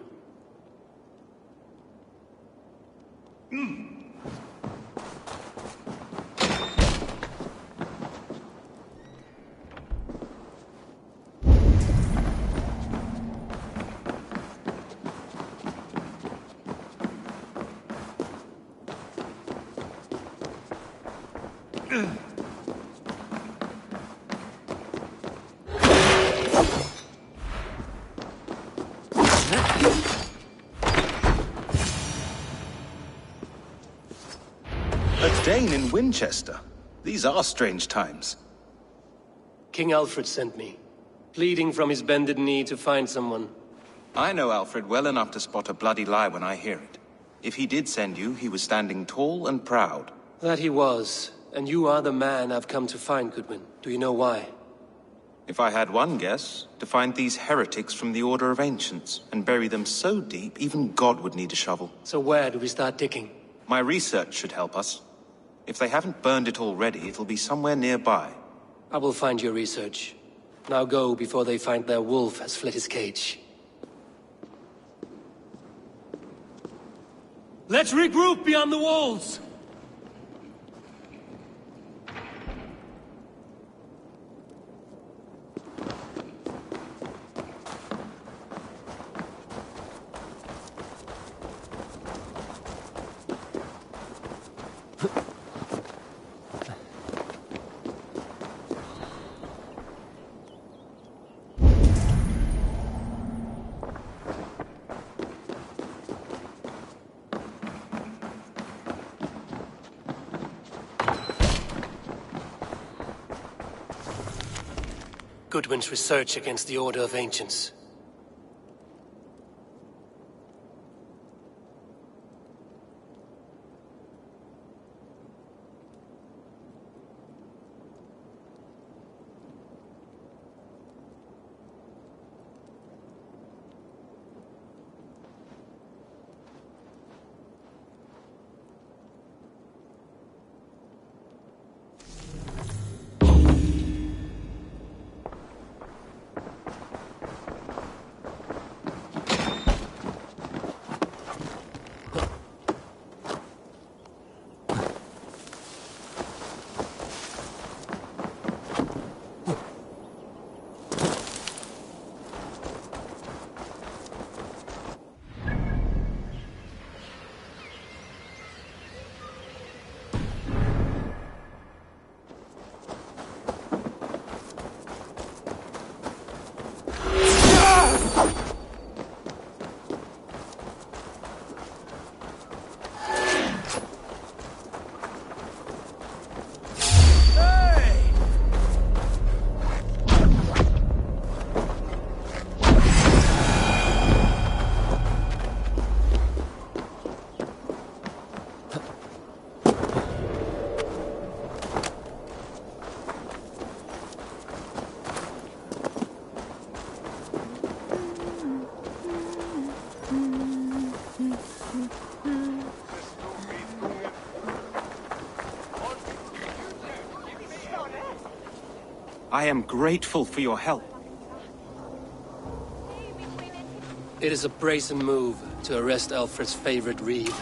A Dane in Winchester. These are strange times. King Alfred sent me, pleading from his bended knee to find someone. I know Alfred well enough to spot a bloody lie when I hear it. If he did send you, he was standing tall and proud. That he was, and you are the man I've come to find, Goodwin. Do you know why? If I had one guess, to find these heretics from the Order of Ancients, and bury them so deep, even God would need a shovel. So where do we start digging? My research should help us. If they haven't burned it already, it'll be somewhere nearby. I will find your research. Now go before they find their wolf has fled his cage. Let's regroup beyond the walls! Goodwin's research against the Order of Ancients. I am grateful for your help. It is a brazen move to arrest Alfred's favorite reeve.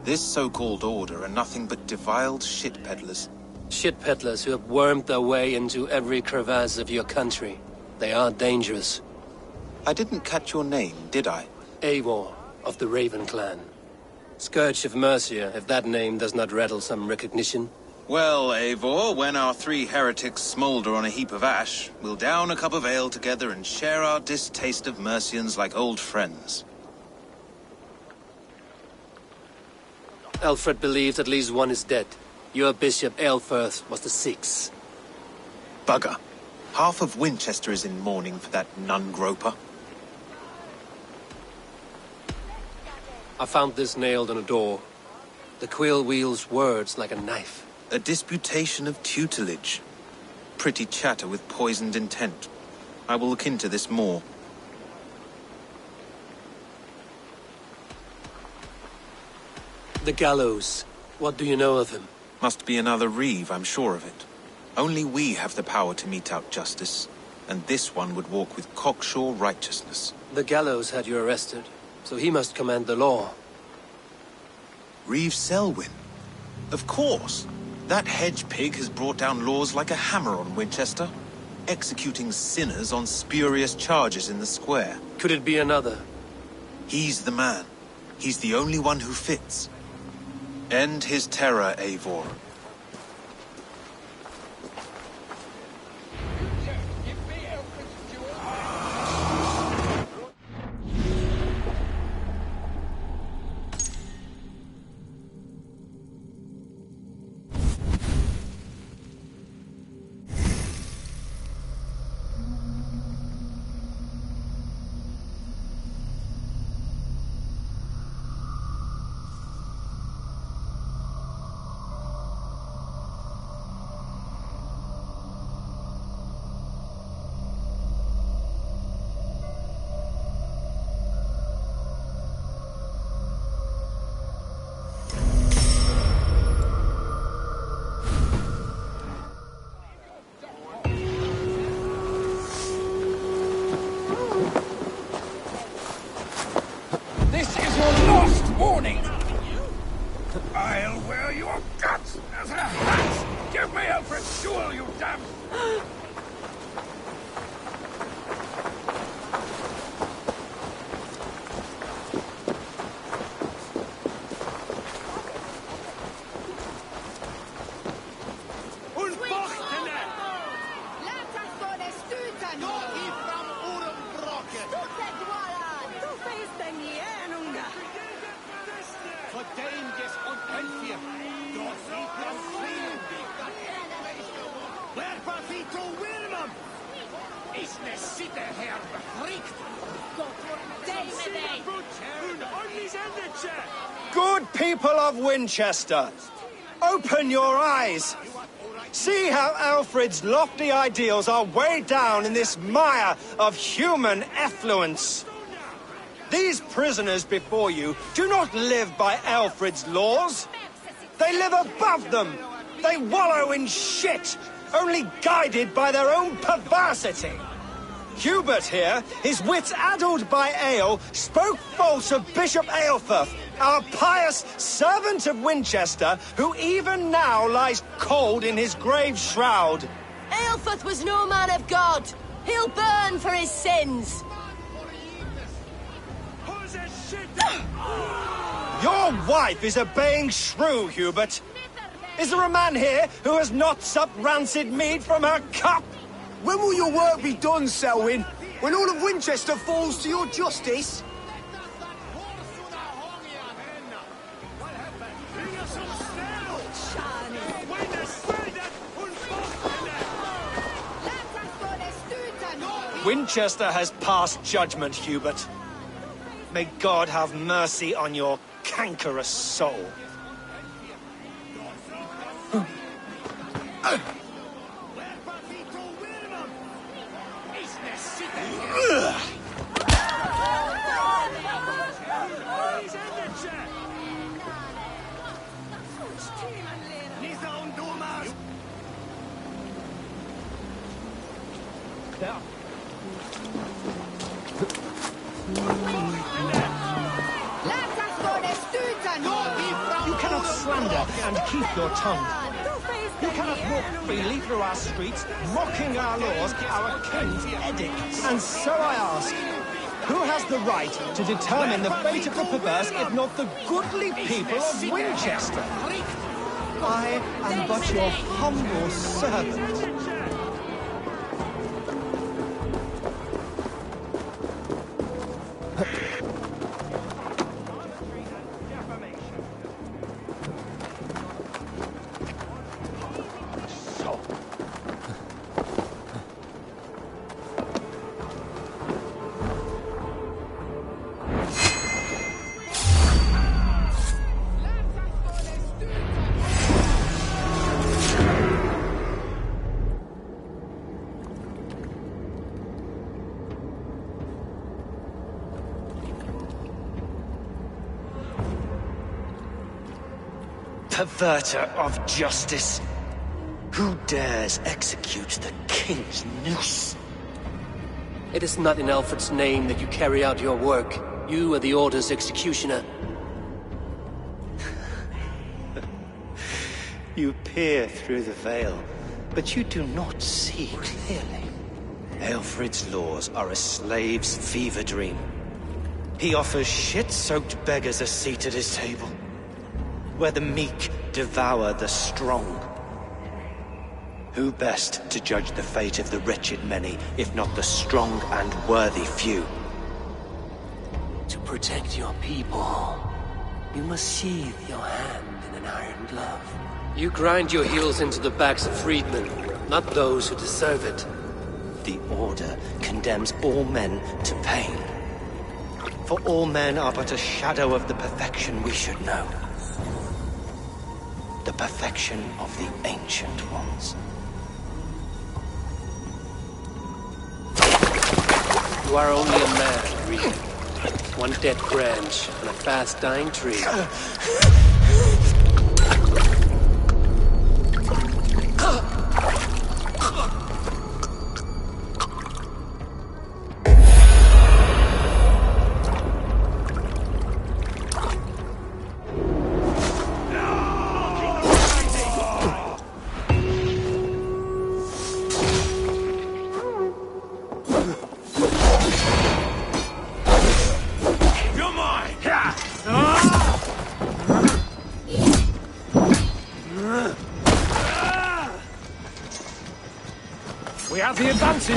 This so-called order are nothing but defiled shit peddlers. Shit peddlers who have wormed their way into every crevasse of your country. They are dangerous. I didn't catch your name, did I? Eivor, of the Raven clan. Scourge of Mercia, if that name does not rattle some recognition. Well, Eivor, when our three heretics smolder on a heap of ash, we'll down a cup of ale together and share our distaste of Mercians like old friends. Alfred believes at least one is dead. Your bishop, Aelfirth, was the sixth. Bugger. Half of Winchester is in mourning for that nun-groper. I found this nailed on a door. The quill wields words like a knife. A disputation of tutelage. Pretty chatter with poisoned intent. I will look into this more. The gallows. What do you know of him? Must be another reeve, I'm sure of it. Only we have the power to mete out justice, and this one would walk with cocksure righteousness. The gallows had you arrested, so he must command the law. Reeve Selwyn? Of course! That hedge pig has brought down laws like a hammer on Winchester, executing sinners on spurious charges in the square. Could it be another? He's the man. He's the only one who fits. End his terror, Eivor. I'll wear your guts as a hat! Give me Alfred's jewel, you damn... Good people of Winchester, open your eyes. See how Alfred's lofty ideals are weighed down in this mire of human effluence. These prisoners before you do not live by Alfred's laws. They live above them. They wallow in shit, only guided by their own perversity. Hubert here, his wits addled by ale, spoke false of Bishop Aelfirth, our pious servant of Winchester, who even now lies cold in his grave shroud. Aelfirth was no man of God. He'll burn for his sins. Your wife is obeying shrew, Hubert. Is there a man here who has not supped rancid mead from her cup? When will your work be done, Selwyn? When all of Winchester falls to your justice? Winchester has passed judgment, Hubert. May God have mercy on your cankerous soul. You cannot slander and keep your tongue. You cannot walk freely through our streets, mocking our laws, our king's edicts. And so I ask, who has the right to determine the fate of the perverse if not the goodly people of Winchester? I am but your humble servant. Perverter of justice. Who dares execute the king's noose? It is not in Alfred's name that you carry out your work. You are the Order's executioner. You peer through the veil, but you do not see clearly. Aelfred's laws are a slave's fever dream. He offers shit-soaked beggars a seat at his table, where the meek devour the strong. Who best to judge the fate of the wretched many, if not the strong and worthy few? To protect your people, you must sheathe your hand in an iron glove. You grind your heels into the backs of freedmen, not those who deserve it. The Order condemns all men to pain. For all men are but a shadow of the perfection we should know. The perfection of the Ancient Ones. You are only a man, Reed. One dead branch on a fast-dying tree. No! have the advantage!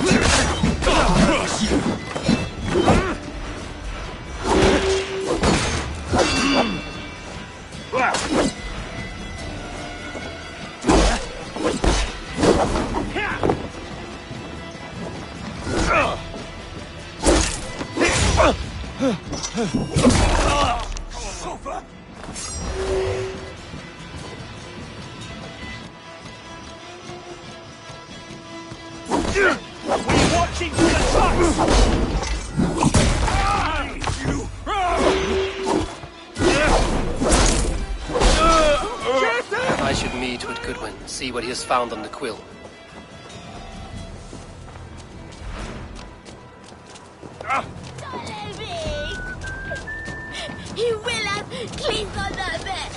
We're watching for the trucks! I should meet with Goodwin, see what he has found on the quill. He will have cleaned on that bed.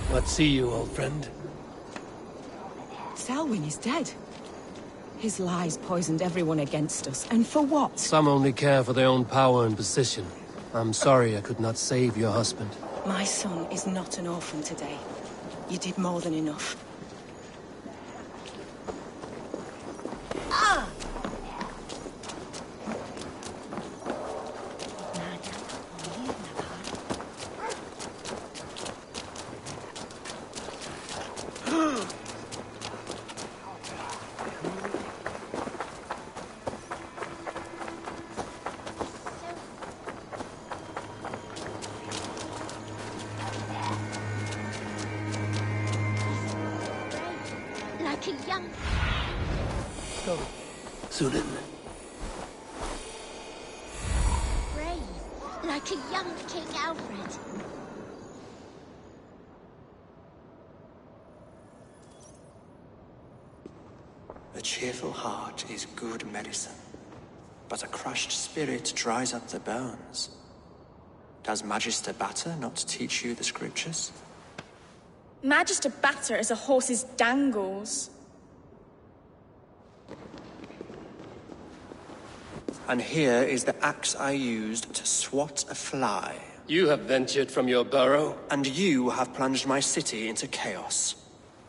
What see you, old friend? Selwyn is dead. His lies poisoned everyone against us, and for what? Some only care for their own power and position. I'm sorry I could not save your husband. My son is not an orphan today. You did more than enough. Like a young... Go. Sunan. Brave. Like a young King Alfred. A cheerful heart is good medicine, but a crushed spirit dries up the bones. Does Magister Batter not teach you the scriptures? Magister Batter is a horse's dangles. And here is the axe I used to swat a fly. You have ventured from your burrow? And you have plunged my city into chaos.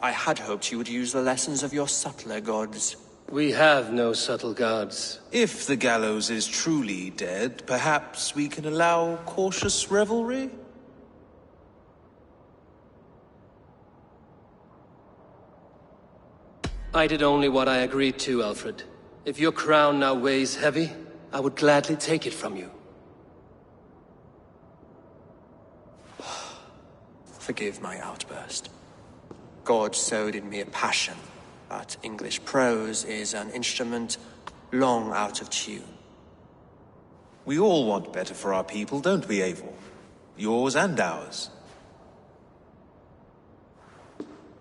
I had hoped you would use the lessons of your subtler gods. We have no subtle gods. If the gallows is truly dead, perhaps we can allow cautious revelry? I did only what I agreed to, Alfred. If your crown now weighs heavy, I would gladly take it from you. Forgive my outburst. God sowed in me a passion, but English prose is an instrument long out of tune. We all want better for our people, don't we, Eivor? Yours and ours.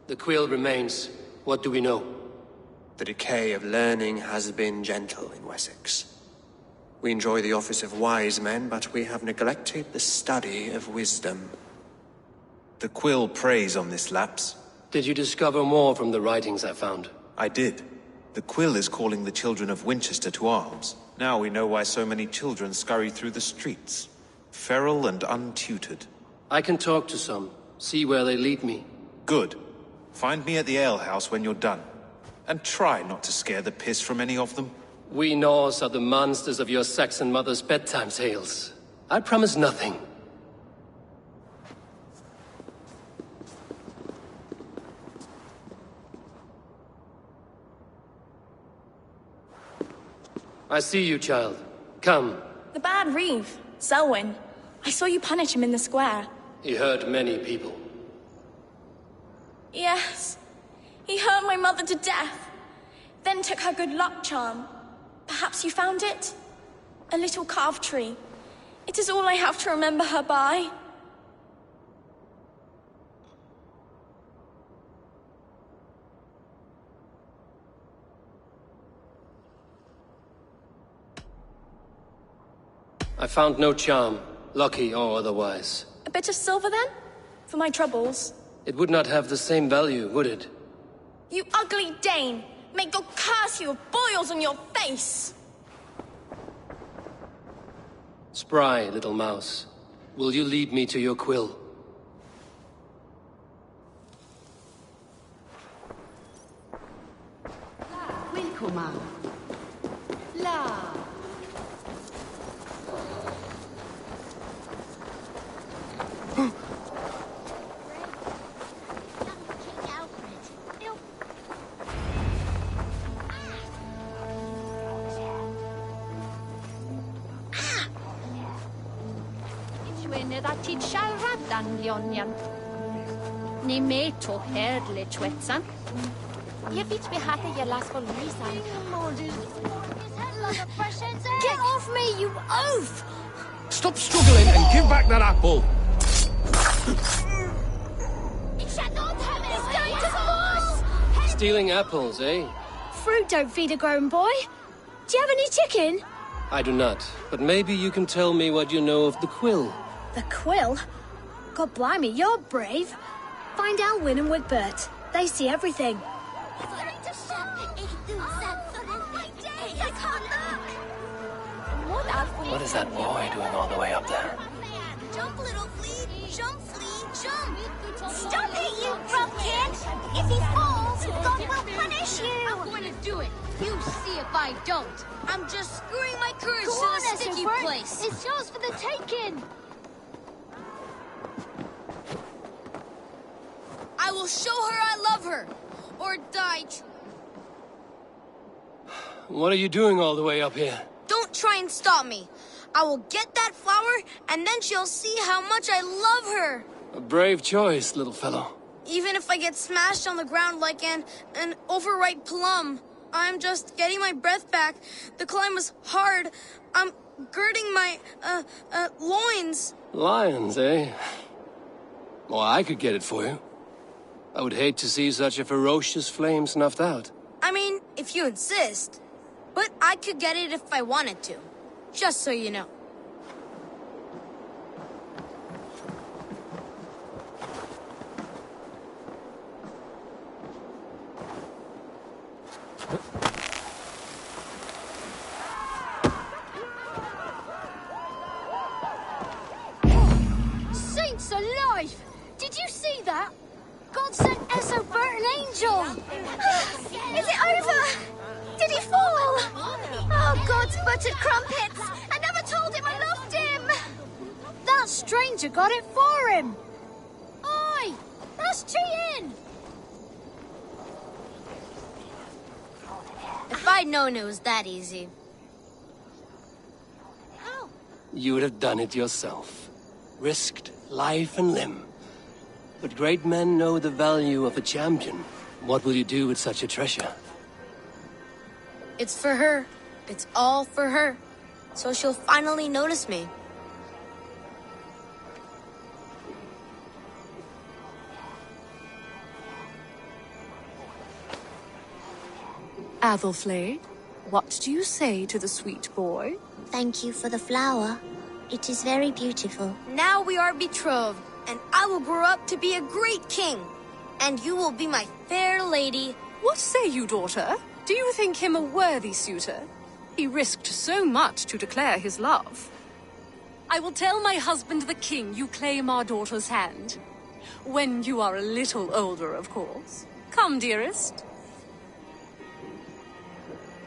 The quill remains. What do we know? The decay of learning has been gentle in Wessex. We enjoy the office of wise men, but we have neglected the study of wisdom. The quill preys on this lapse. Did you discover more from the writings I found? I did. The quill is calling the children of Winchester to arms. Now we know why so many children scurry through the streets. Feral and untutored. I can talk to some, see where they lead me. Good. Find me at the alehouse when you're done. And try not to scare the piss from any of them. We Norse are the monsters of your Saxon mother's bedtime tales. I promise nothing. I see you, child. Come. The bad Reeve, Selwyn. I saw you punish him in the square. He hurt many people. Yes. He hurt my mother to death. Then took her good luck charm. Perhaps you found it? A little carved tree. It is all I have to remember her by. I found no charm, lucky or otherwise. A bit of silver, then? For my troubles? It would not have the same value, would it? You ugly Dane! May God curse you with boils on your face! Spry, little mouse. Will you lead me to your quill? Willkommen. La. Tid siarad Lionian. Ni me to herdle twetsan. Jag vet vi hade jag läst på Lysan. Get off me, you oaf! Stop struggling and give back that apple! It shall not happen! It's going to fall! Stealing apples, eh? Fruit don't feed a grown boy. Do you have any chicken? I do not, but maybe you can tell me what you know of the quill. The quill? God blimey, you're brave. Find Alwyn and Wigbert. They see everything. What is that boy doing all the way up there? Jump, little flea! Jump, flea! Jump! Stop it, you bumpkin! If he falls, God will punish you! I'm going to do it. You see if I don't. I'm just screwing my courage to the sticky place. It's yours for the taking. I will show her I love her, or die. What are you doing all the way up here? Don't try and stop me. I will get that flower, and then she'll see how much I love her. A brave choice, little fellow. Even if I get smashed on the ground like an overripe plum, I'm just getting my breath back. The climb was hard. I'm girding my, loins. Lions, eh? Well, I could get it for you. I would hate to see such a ferocious flame snuffed out. I mean, if you insist. But I could get it if I wanted to. Just so you know. Saints alive! Did you see that? God sent Essobert an angel! Is it over? Did he fall? Oh, God's buttered crumpets! I never told him I loved him! That stranger got it for him! Oi! That's cheating! If I'd known it was that easy. You would have done it yourself. Risked life and limb. But great men know the value of a champion. What will you do with such a treasure? It's for her. It's all for her. So she'll finally notice me. Athelflaed, what do you say to the sweet boy? Thank you for the flower. It is very beautiful. Now we are betrothed, and I will grow up to be a great king. And you will be my fair lady. What say you, daughter? Do you think him a worthy suitor? He risked so much to declare his love. I will tell my husband the king you claim our daughter's hand. When you are a little older, of course. Come, dearest.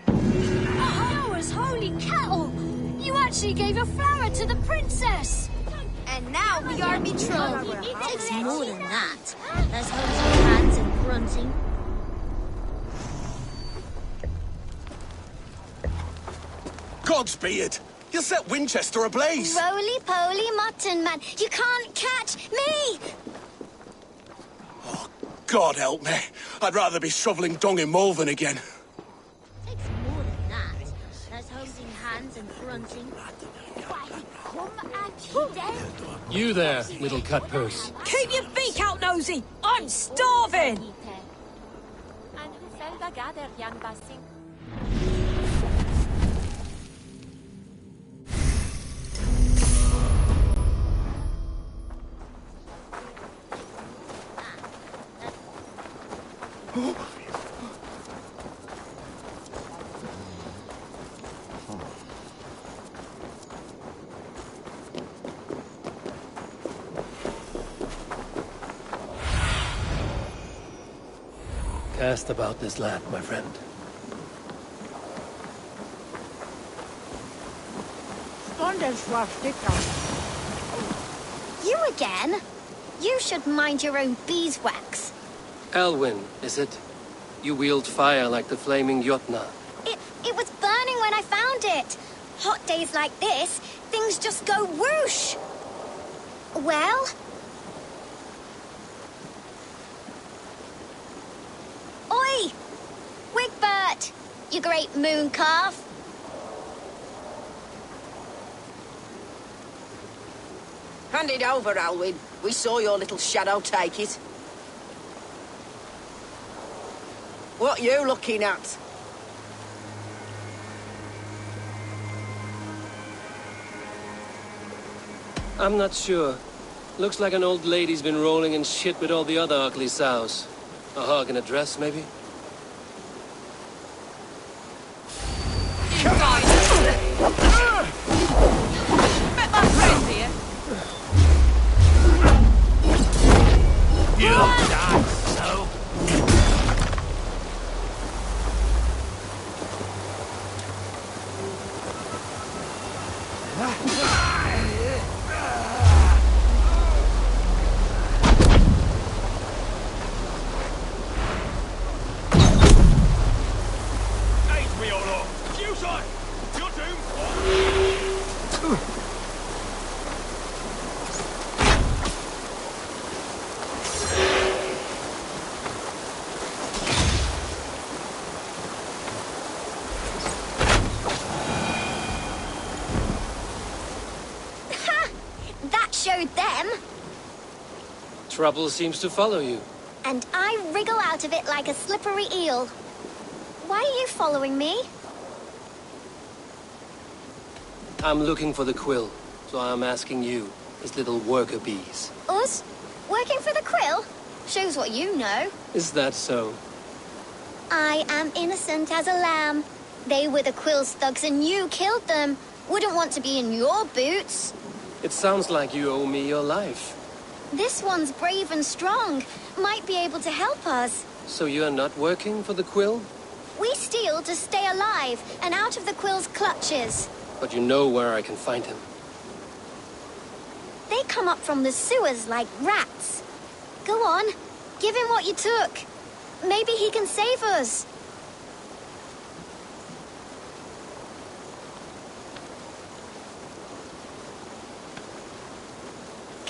Noah's holy kettle! You actually gave a flower to the princess! And now we are betrothed. It takes more than that. There's holding hands and grunting. Godspeed! You'll set Winchester ablaze! Roly-poly mutton man, you can't catch me! God help me. I'd rather be shoveling dung in Malvern again. Takes more than that. There's holding hands and grunting. You there, little cut purse. Keep your beak out, Nosy! I'm starving! Cast about this land, my friend. You again? You should mind your own beeswax. Elwyn, is it? You wield fire like the flaming Jotna. It was burning when I found it. Hot days like this, things just go whoosh. Well? Oi! Wigbert! You great moon calf. Hand it over, Alwyn. We saw your little shadow take it. What you looking at? I'm not sure. Looks like an old lady's been rolling in shit with all the other ugly sows. A hog and a dress, maybe? Met my friend here. You'll die, so. Showed them. Trouble seems to follow you. And I wriggle out of it like a slippery eel. Why are you following me? I'm looking for the quill, so I'm asking you, as little worker bees. Us? Working for the quill? Shows what you know. Is that so? I am innocent as a lamb. They were the quill's thugs and you killed them. Wouldn't want to be in your boots. It sounds like you owe me your life. This one's brave and strong. Might be able to help us. So you're not working for the quill? We steal to stay alive and out of the quill's clutches. But you know where I can find him. They come up from the sewers like rats. Go on, give him what you took. Maybe he can save us.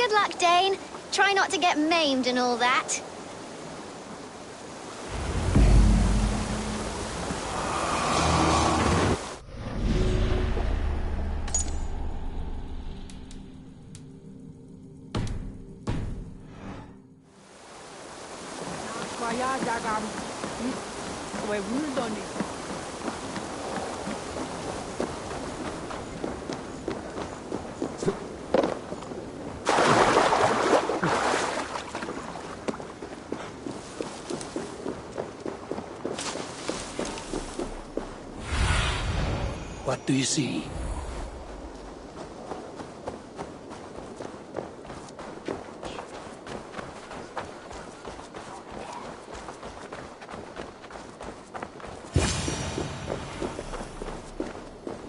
Good luck, Dane. Try not to get maimed and all that. What do you see?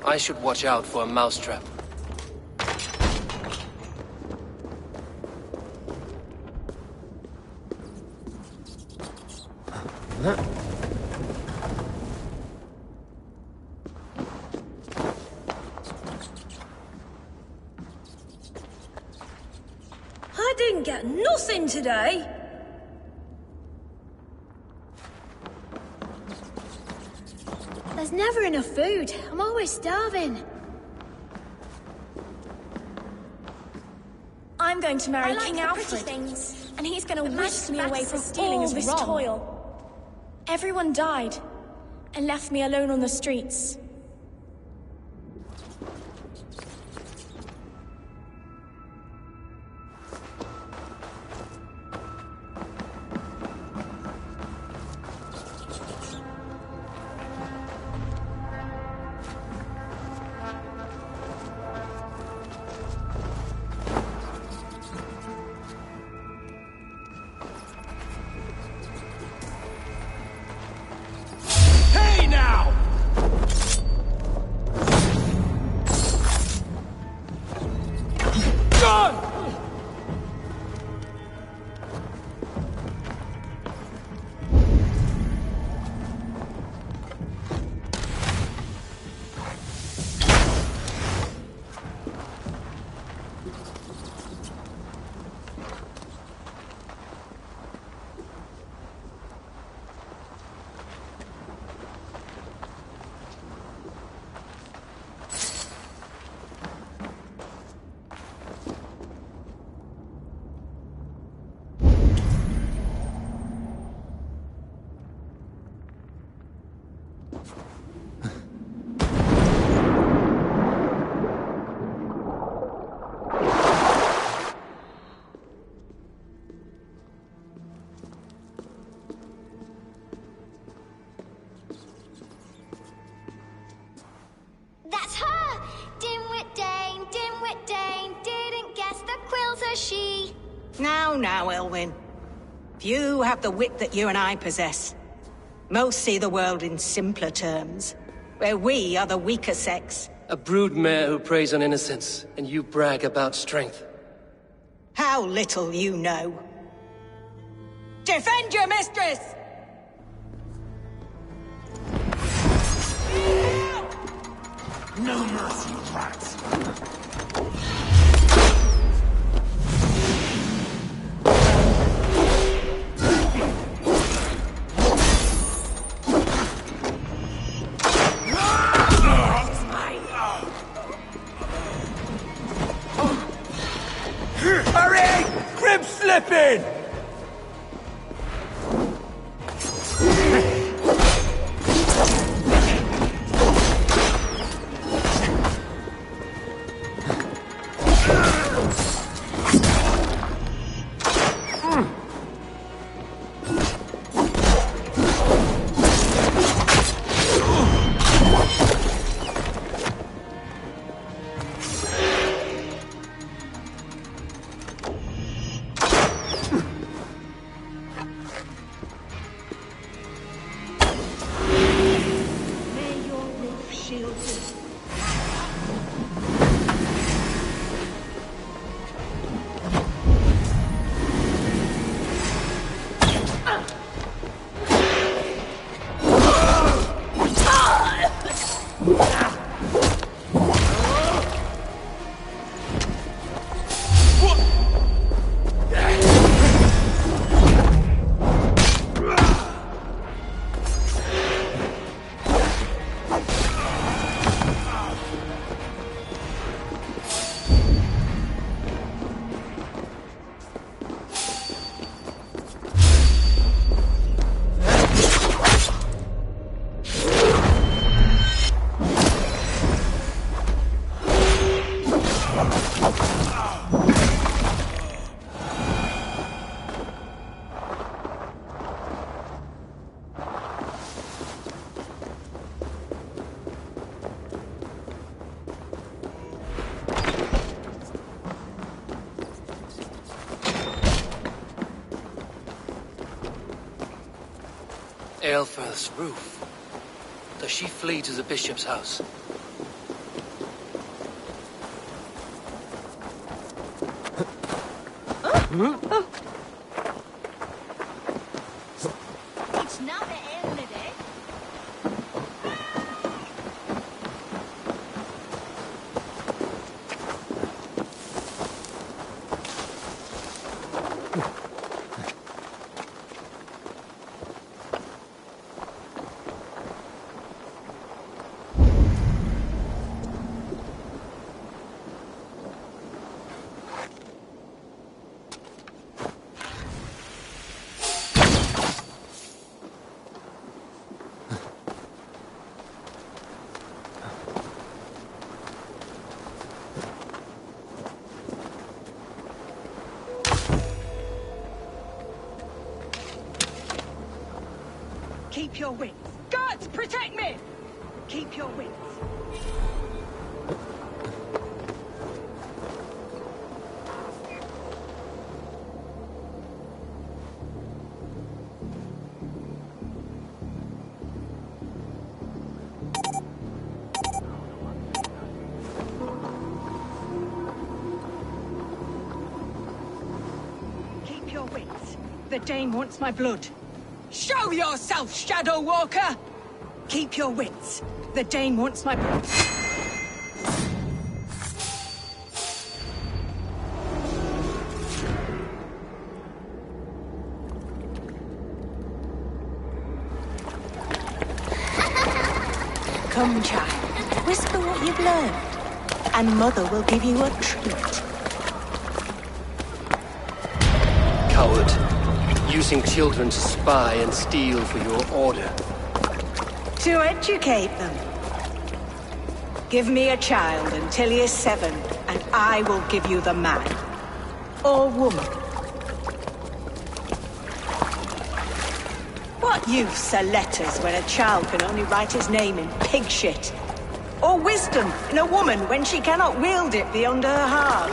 I should watch out for a mousetrap. I didn't get nothing today. There's never enough food. I'm always starving. I'm going to marry I like King the Alfred, pretty things. and he's going to whisk me away from stealing all is this wrong. toil. Everyone died, and left me alone on the streets. Hey now! Done! That's her! Dimwit Dane, didn't guess the quill's a she. Now, Elwyn. Few have the wit that you and I possess. Most see the world in simpler terms, where we are the weaker sex. A broodmare who preys on innocence, and you brag about strength. How little you know. Defend your mistress! No mercy, rats! Hurry! Crib slipping! Aelfirth's roof. Does she flee to the bishop's house? It's not the end of the day. Keep your wits. Guards, protect me! Keep your wits. Keep your wits. The Dane wants my blood. Show yourself, Shadow Walker! Keep your wits. The Dane wants my... Come, child. Whisper what you've learned. And Mother will give you a treat. Coward. Using children to spy and steal for your order. To educate them. Give me a child until he is 7, and I will give you the man. Or woman. What use are letters when a child can only write his name in pig shit? Or wisdom in a woman when she cannot wield it beyond her heart?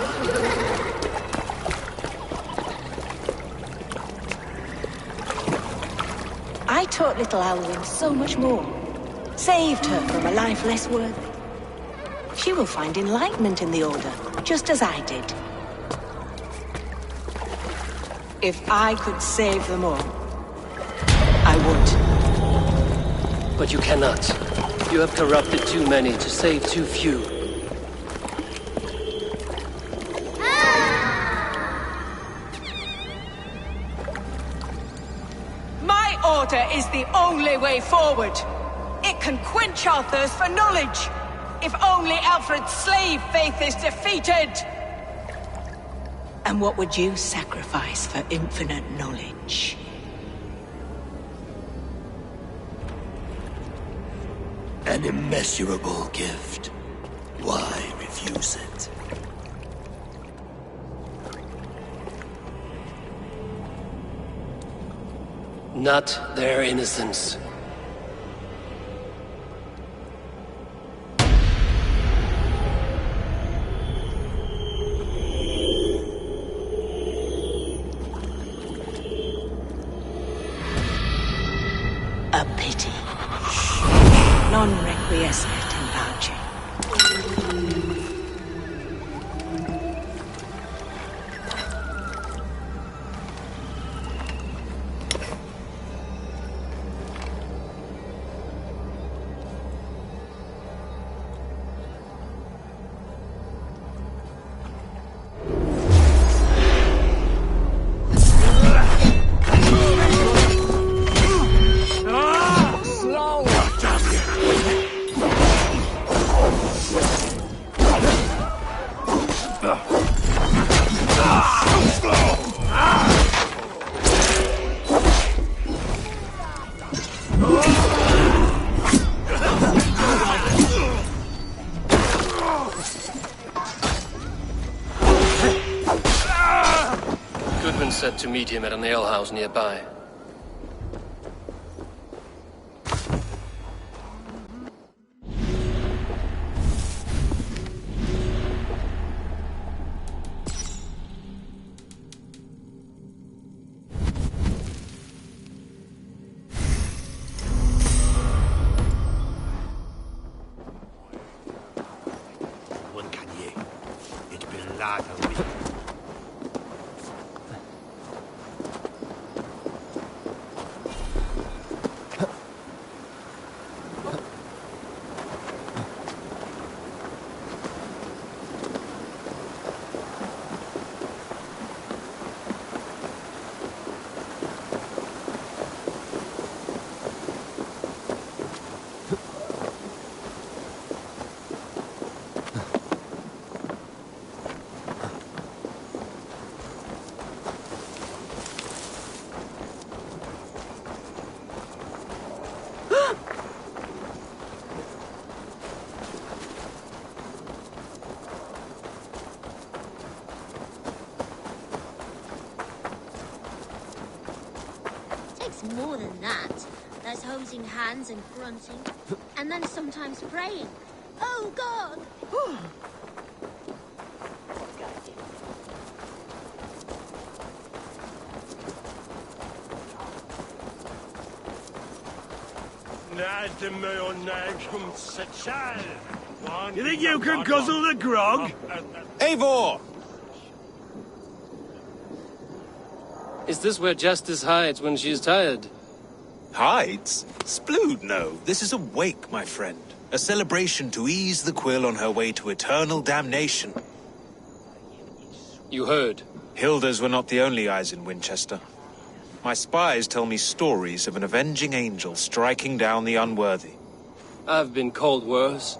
I taught little Alwyn so much more. Saved her from a life less worthy. She will find enlightenment in the Order, just as I did. If I could save them all, I would. But you cannot. You have corrupted too many to save too few. My order is the only way forward. It can quench our thirst for knowledge. If only Alfred's slave faith is defeated. And what would you sacrifice for infinite knowledge? An immeasurable gift. Why refuse it? Not their innocence. A pity. Non requiescat in pace. Goodman said to meet him at an alehouse nearby. more than that. There's hosing hands and grunting, and then sometimes praying. Oh, God! You think you can guzzle the grog? Eivor! Is this where Justice hides when she's tired? Hides? Splood, no. This is a wake, my friend. A celebration to ease the quill on her way to eternal damnation. You heard. Hilda's were not the only eyes in Winchester. My spies tell me stories of an avenging angel striking down the unworthy. I've been called worse.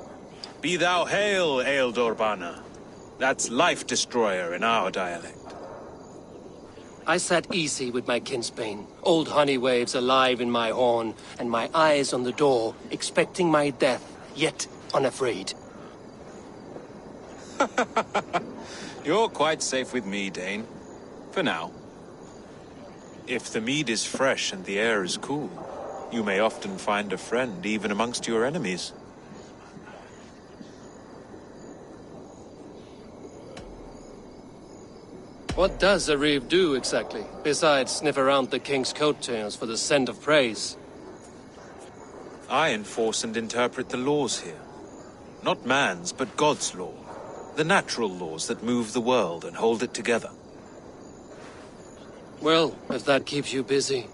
Be thou hail, Ealdor Bana. That's Life Destroyer in our dialect. I sat easy with my kinsbane, old honey waves alive in my horn, and my eyes on the door, expecting my death, yet unafraid. You're quite safe with me, Dane. For now. If the mead is fresh and the air is cool, you may often find a friend even amongst your enemies. What does a reeve do exactly, besides sniff around the king's coattails for the scent of praise? I enforce and interpret the laws here. Not man's, but God's law. The natural laws that move the world and hold it together. Well, if that keeps you busy.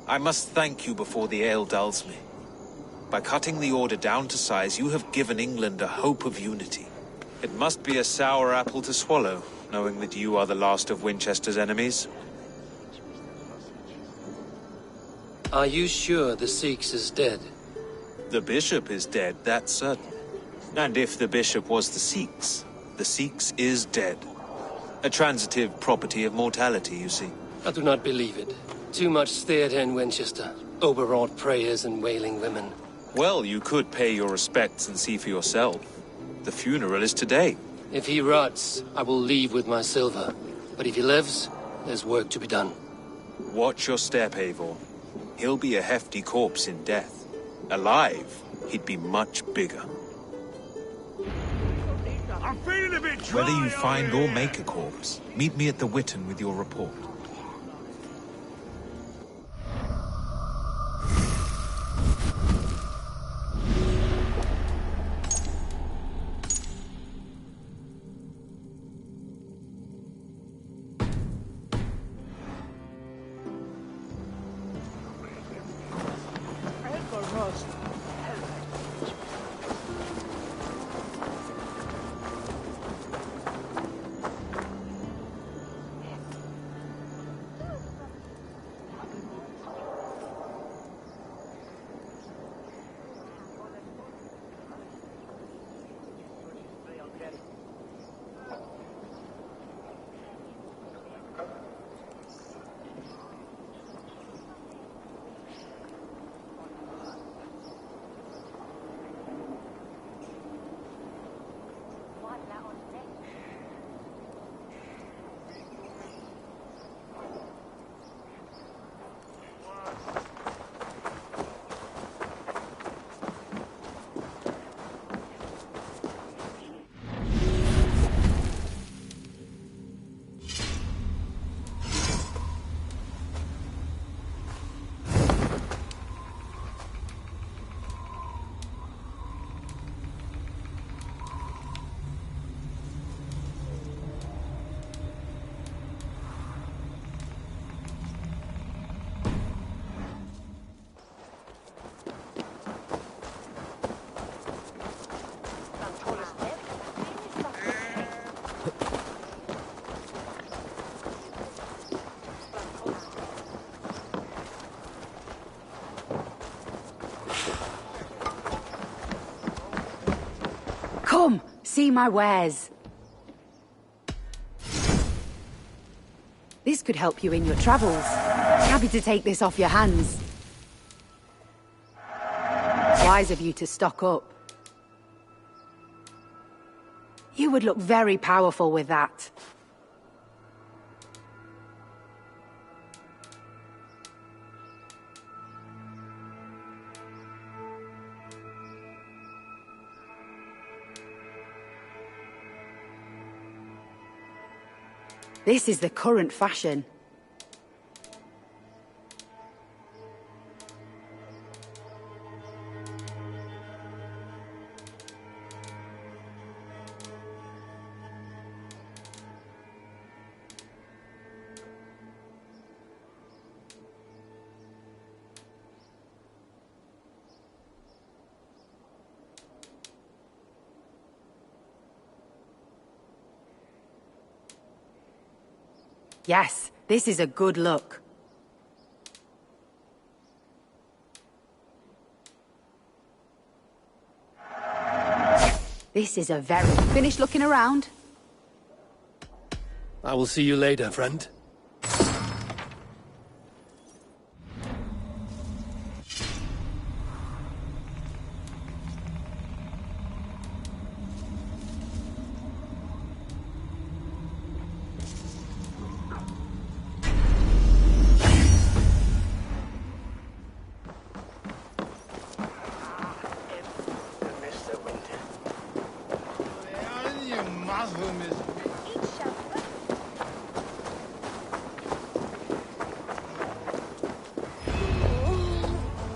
I must thank you before the ale dulls me. By cutting the order down to size, you have given England a hope of unity. It must be a sour apple to swallow, knowing that you are the last of Winchester's enemies. Are you sure the Sikhs is dead? The bishop is dead, that's certain. And if the bishop was the Sikhs is dead. A transitive property of mortality, you see. I do not believe it. Too much theatre in Winchester. Overwrought prayers and wailing women. Well, you could pay your respects and see for yourself. The funeral is today. If he rots, I will leave with my silver. But if he lives, there's work to be done. Watch your step, Eivor. He'll be a hefty corpse in death. Alive, he'd be much bigger. I'm feeling a bit dry. Whether you find or make a corpse, meet me at the Witten with your report. Come, see my wares. This could help you in your travels. Happy to take this off your hands. Wise of you to stock up. You would look very powerful with that. This is the current fashion. Yes, this is a good look. This is a very... Finished looking around? I will see you later, friend.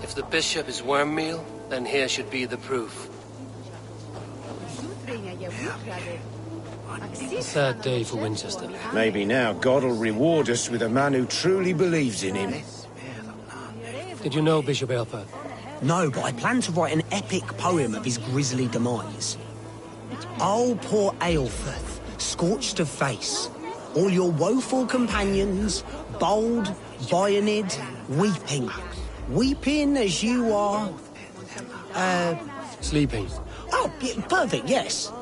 If the bishop is worm meal, then here should be the proof. A sad day for Winchester. Maybe now God will reward us with a man who truly believes in him. Did you know Bishop Aelfirth? No, but I plan to write an epic poem of his grisly demise. Oh, poor Aelfirth, scorched of face. All your woeful companions, bold, Bionid, weeping. Weeping as you are... Sleeping. Oh, yeah, perfect, yes.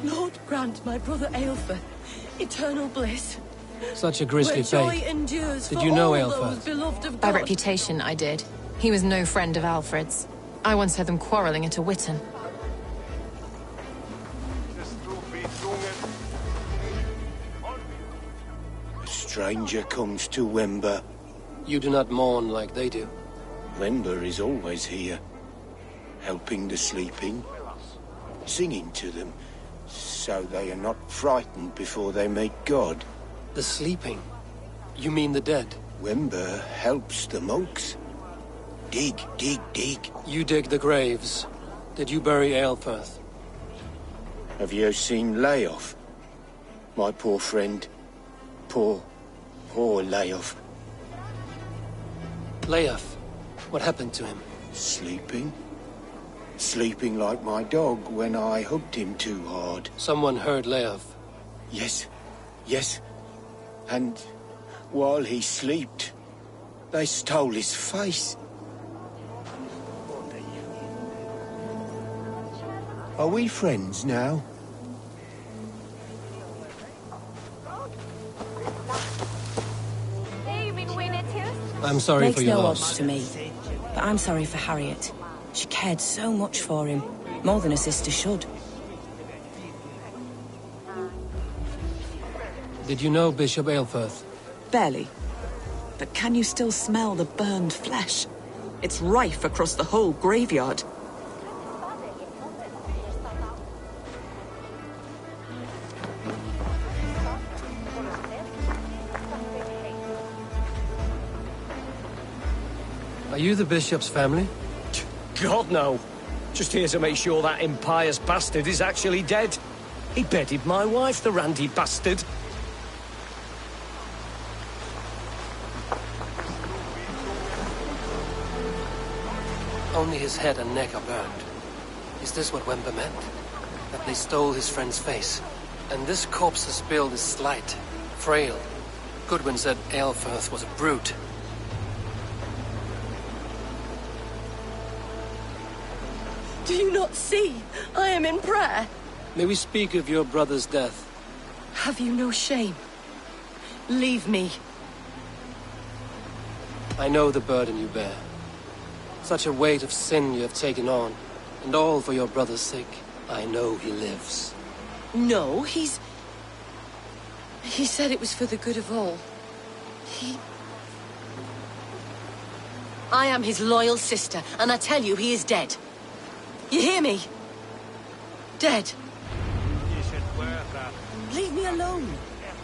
Lord, grant my brother Aelfirth eternal bliss. Such a grisly fate. Did you know Aelfirth? By reputation, I did. He was no friend of Alfred's. I once heard them quarrelling at a Witten. A stranger comes to Wember. You do not mourn like they do. Wember is always here, helping the sleeping, singing to them, so they are not frightened before they meet God. The sleeping? You mean the dead? Wember helps the monks. Dig, dig, dig. You dig the graves. Did you bury Aelfirth? Have you seen Leof? My poor friend. Poor Leof. Leof? What happened to him? Sleeping. Sleeping like my dog when I hugged him too hard. Someone heard Leof. Yes. And while he slept, they stole his face. Are we friends now? I'm sorry Makes for your no loss. odds to me, but I'm sorry for Harriet. She cared so much for him, more than a sister should. Did you know Bishop Aelfirth? Barely. But can you still smell the burned flesh? It's rife across the whole graveyard. Are you the bishop's family? God, no. Just here to make sure that impious bastard is actually dead. He bedded my wife, the randy bastard. Only his head and neck are burned. Is this what Wember meant? That they stole his friend's face? And this corpse's build is slight, frail. Goodwin said Aelfirth was a brute. Do you not see? I am in prayer. May we speak of your brother's death? Have you no shame? Leave me. I know the burden you bear. Such a weight of sin you have taken on, and all for your brother's sake. I know he lives. No, He said it was for the good of all. I am his loyal sister, and I tell you he is dead. You hear me? Dead. Leave me alone.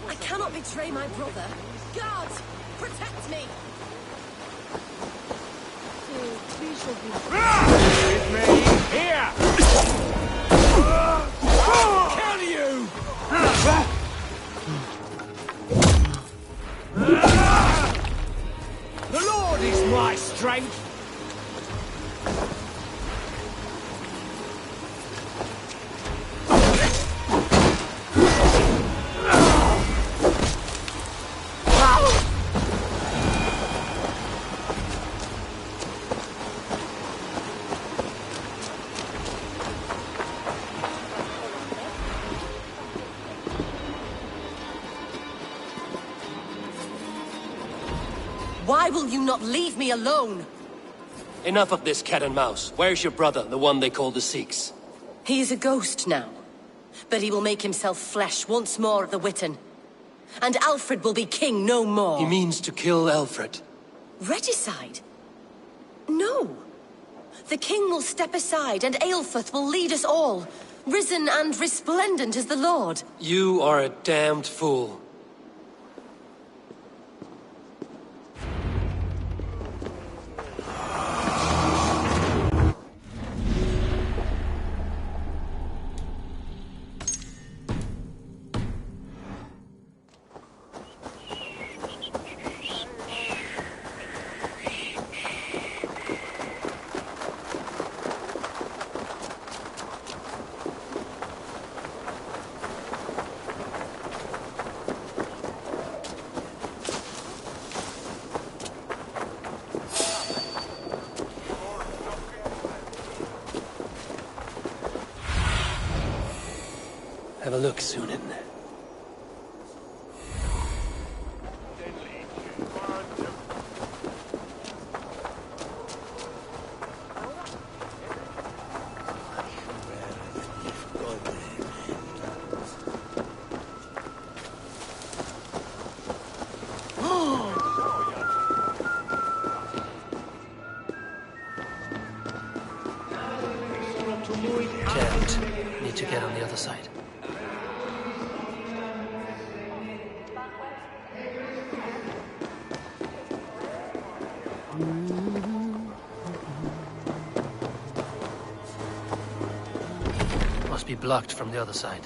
I cannot betray my brother. Guards, protect me. With me! Here! Kill you! The Lord is my strength! Why will you not leave me alone? Enough of this cat and mouse. Where's your brother, the one they call the Sikhs? He is a ghost now. But he will make himself flesh once more at the Witten. And Alfred will be king no more. He means to kill Alfred. Regicide? No. The king will step aside and Aelfrith will lead us all. Risen and resplendent as the Lord. You are a damned fool. Have a look, Sunan. Jammed. Need to get on the other side. Must be blocked from the other side.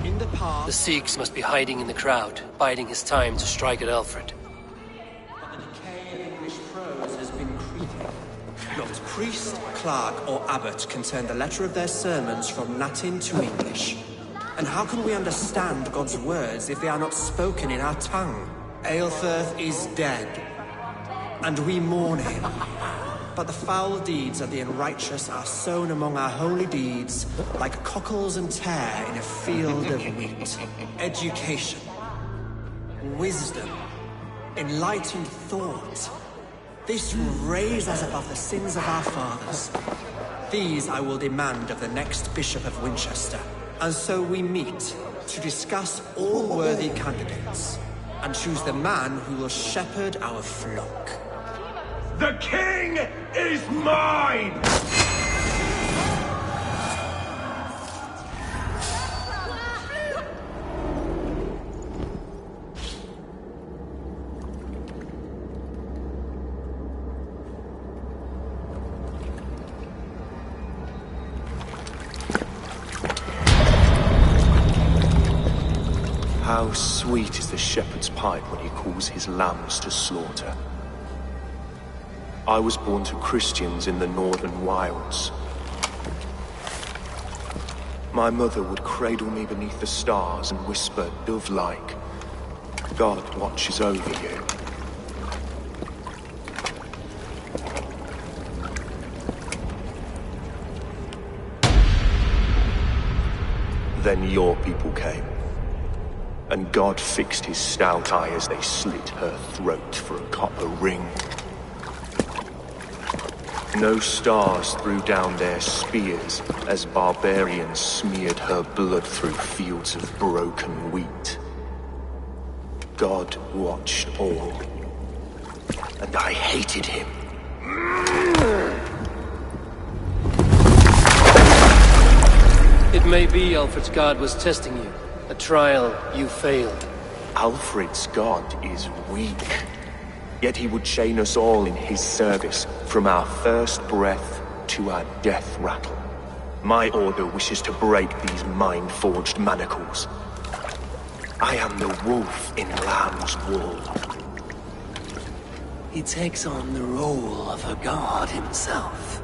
In the past, the Sikhs must be hiding in the crowd, biding his time to strike at Alfred. But the decay of English prose has been creeping. Not priest, clerk, or abbot can turn the letter of their sermons from Latin to English. And how can we understand God's words if they are not spoken in our tongue? Aelfrith is dead, and we mourn him. But the foul deeds of the unrighteous are sown among our holy deeds, like cockles and tare in a field of wheat. Education, wisdom, enlightened thought. This will raise us above the sins of our fathers. These I will demand of the next Bishop of Winchester. And so we meet to discuss all worthy candidates and choose the man who will shepherd our flock. The king is mine! How sweet is the shepherd's pipe when he calls his lambs to slaughter. I was born to Christians in the northern wilds. My mother would cradle me beneath the stars and whisper, dove-like, God watches over you. Then your people came, and God fixed his stout eye as they slit her throat for a copper ring. No stars threw down their spears as barbarians smeared her blood through fields of broken wheat. God watched all, and I hated him. It may be Alfred's god was testing you. A trial you failed. Alfred's god is weak. Yet he would chain us all in his service, from our first breath to our death rattle. My order wishes to break these mind-forged manacles. I am the wolf in lamb's wool. He takes on the role of a god himself.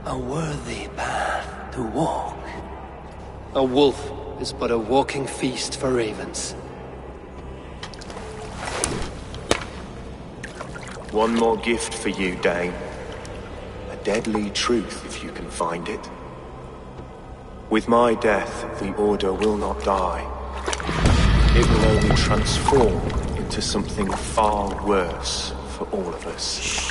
A worthy path to walk. A wolf is but a walking feast for ravens. One more gift for you, Dane. A deadly truth, if you can find it. With my death, the Order will not die. It will only transform into something far worse for all of us.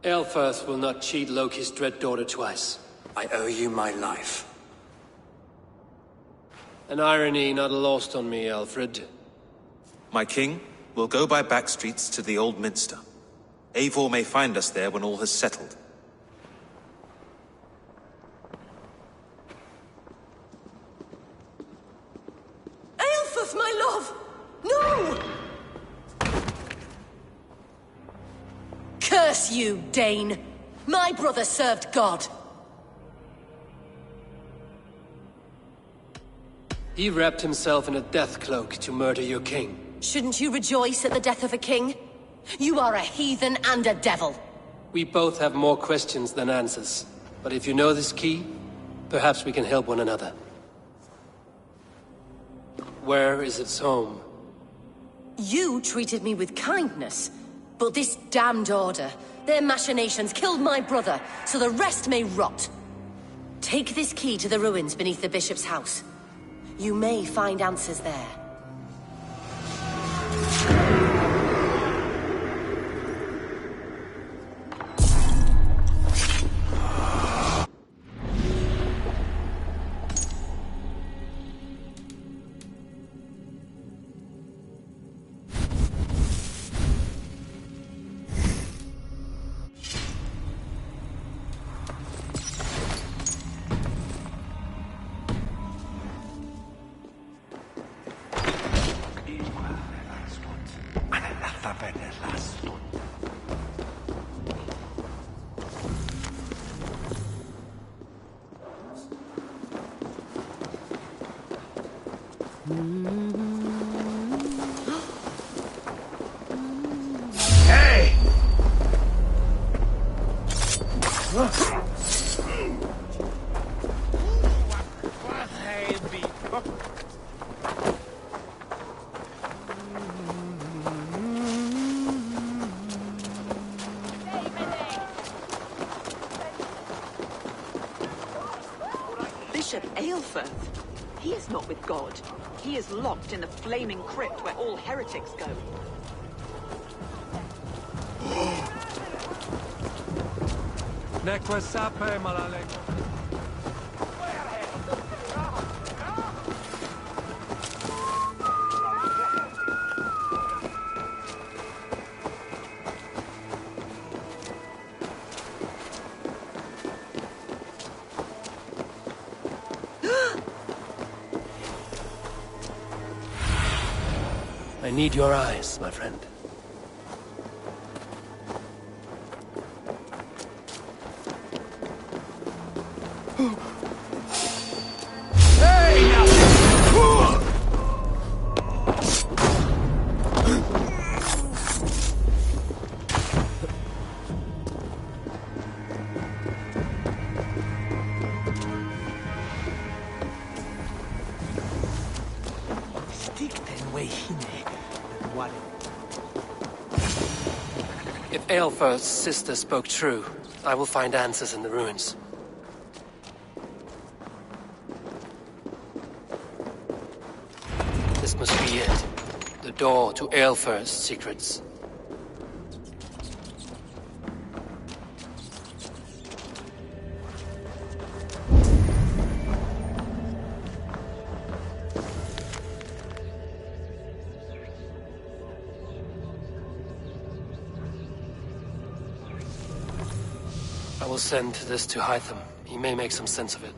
Aelfirth will not cheat Loki's dread daughter twice. I owe you my life. An irony not lost on me, Alfred. My king, we'll go by back streets to the Old Minster. Eivor may find us there when all has settled. Aelfirth, my love! No! Curse you, Dane! My brother served God. He wrapped himself in a death cloak to murder your king. Shouldn't you rejoice at the death of a king? You are a heathen and a devil. We both have more questions than answers. But if you know this key, perhaps we can help one another. Where is its home? You treated me with kindness, but this damned Order, their machinations killed my brother, so the rest may rot. Take this key to the ruins beneath the bishop's house. You may find answers there. Hey! Bishop Aelfirth. He is not with God. He is locked in the flaming crypt where all heretics go. I need your eyes, my friend. Hey, now! If Aelfirth's sister spoke true, I will find answers in the ruins. This must be it. The door to Aelfir's secrets. I will send this to Hytham. He may make some sense of it.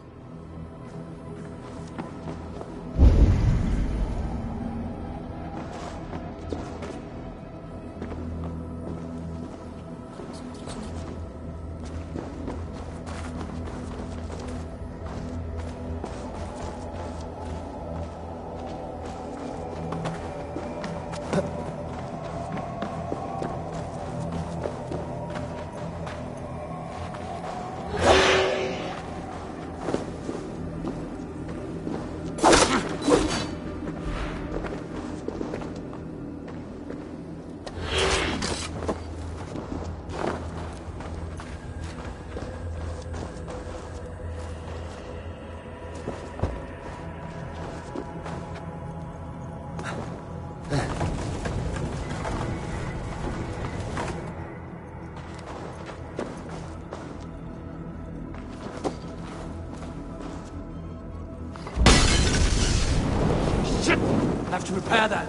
Have to repair that.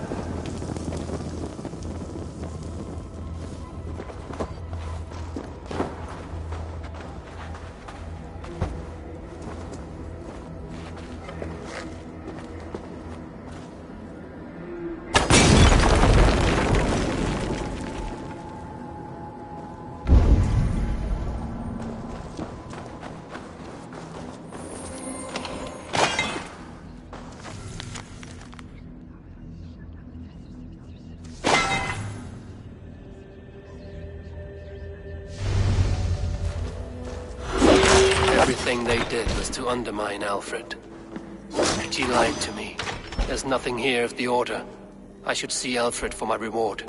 Everything they did was to undermine Alfred. She lied to me. There's nothing here of the Order. I should see Alfred for my reward.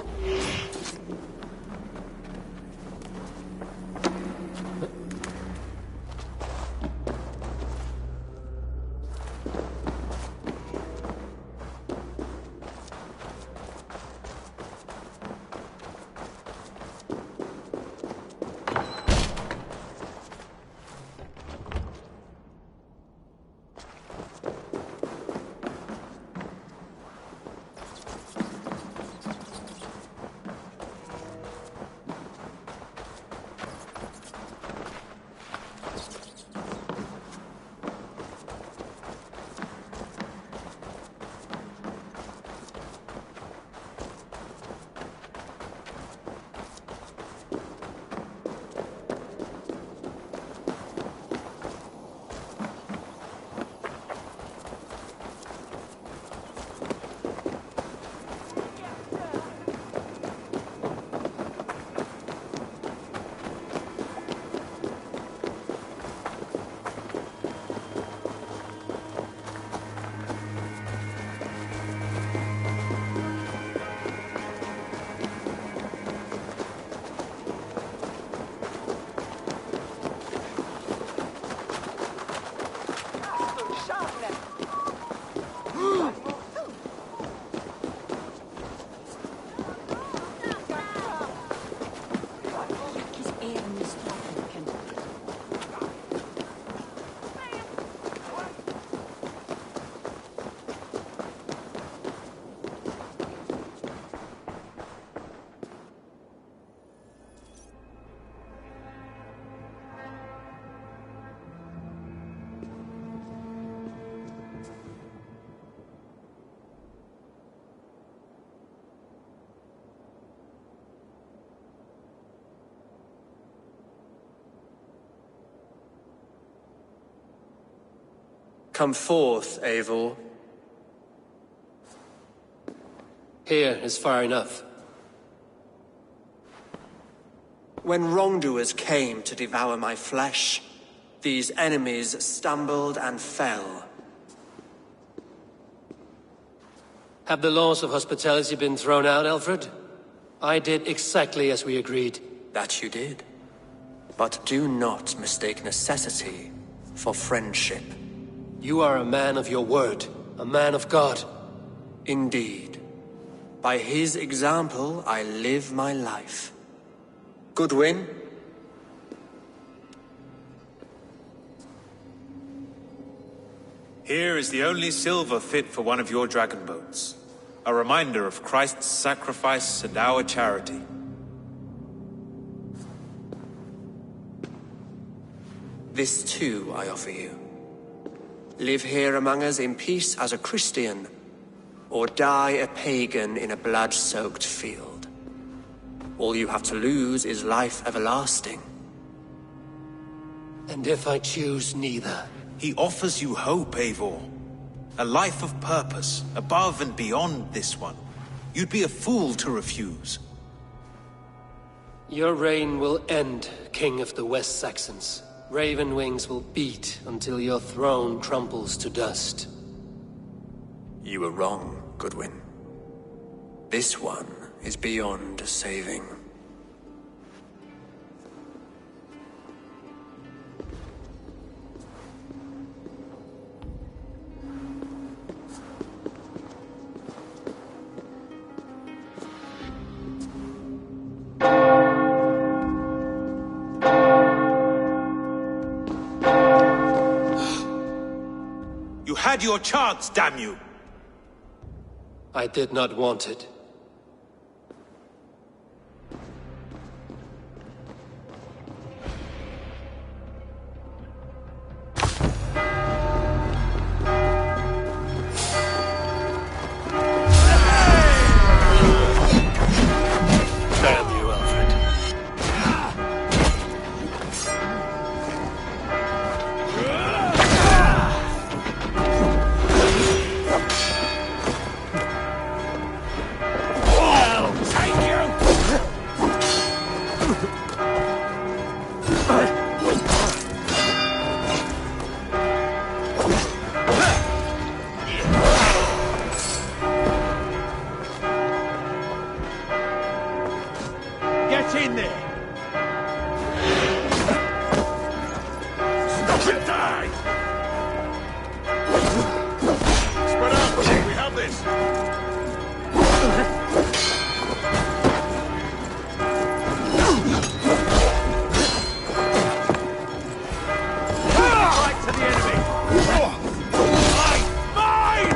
Come forth, Eivor. Here is far enough. When wrongdoers came to devour my flesh, these enemies stumbled and fell. Have the laws of hospitality been thrown out, Alfred? I did exactly as we agreed. That you did. But do not mistake necessity for friendship. You are a man of your word, a man of God. Indeed. By his example, I live my life. Goodwin? Here is the only silver fit for one of your dragon boats. A reminder of Christ's sacrifice and our charity. This too I offer you. Live here among us in peace as a Christian, or die a pagan in a blood-soaked field. All you have to lose is life everlasting. And if I choose neither? He offers you hope, Eivor. A life of purpose, above and beyond this one. You'd be a fool to refuse. Your reign will end, King of the West Saxons. Raven wings will beat until your throne crumbles to dust. You were wrong, Goodwin. This one is beyond saving. You had your chance, damn you! I did not want it. Damn you, Alfred. Get in there! Stop and die! Spread out! We have this! Right to the enemy! Mine!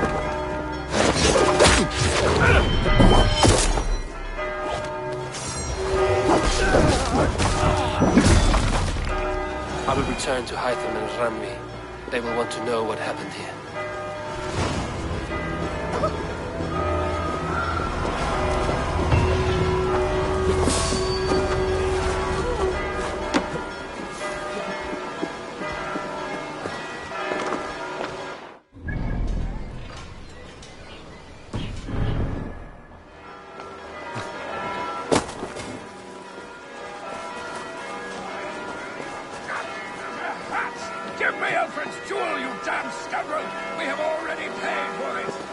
I will return to Hytham and Ramvi. They will want to know what happened here. Give me Alfred's jewel, you damn scoundrel! We have already paid for it!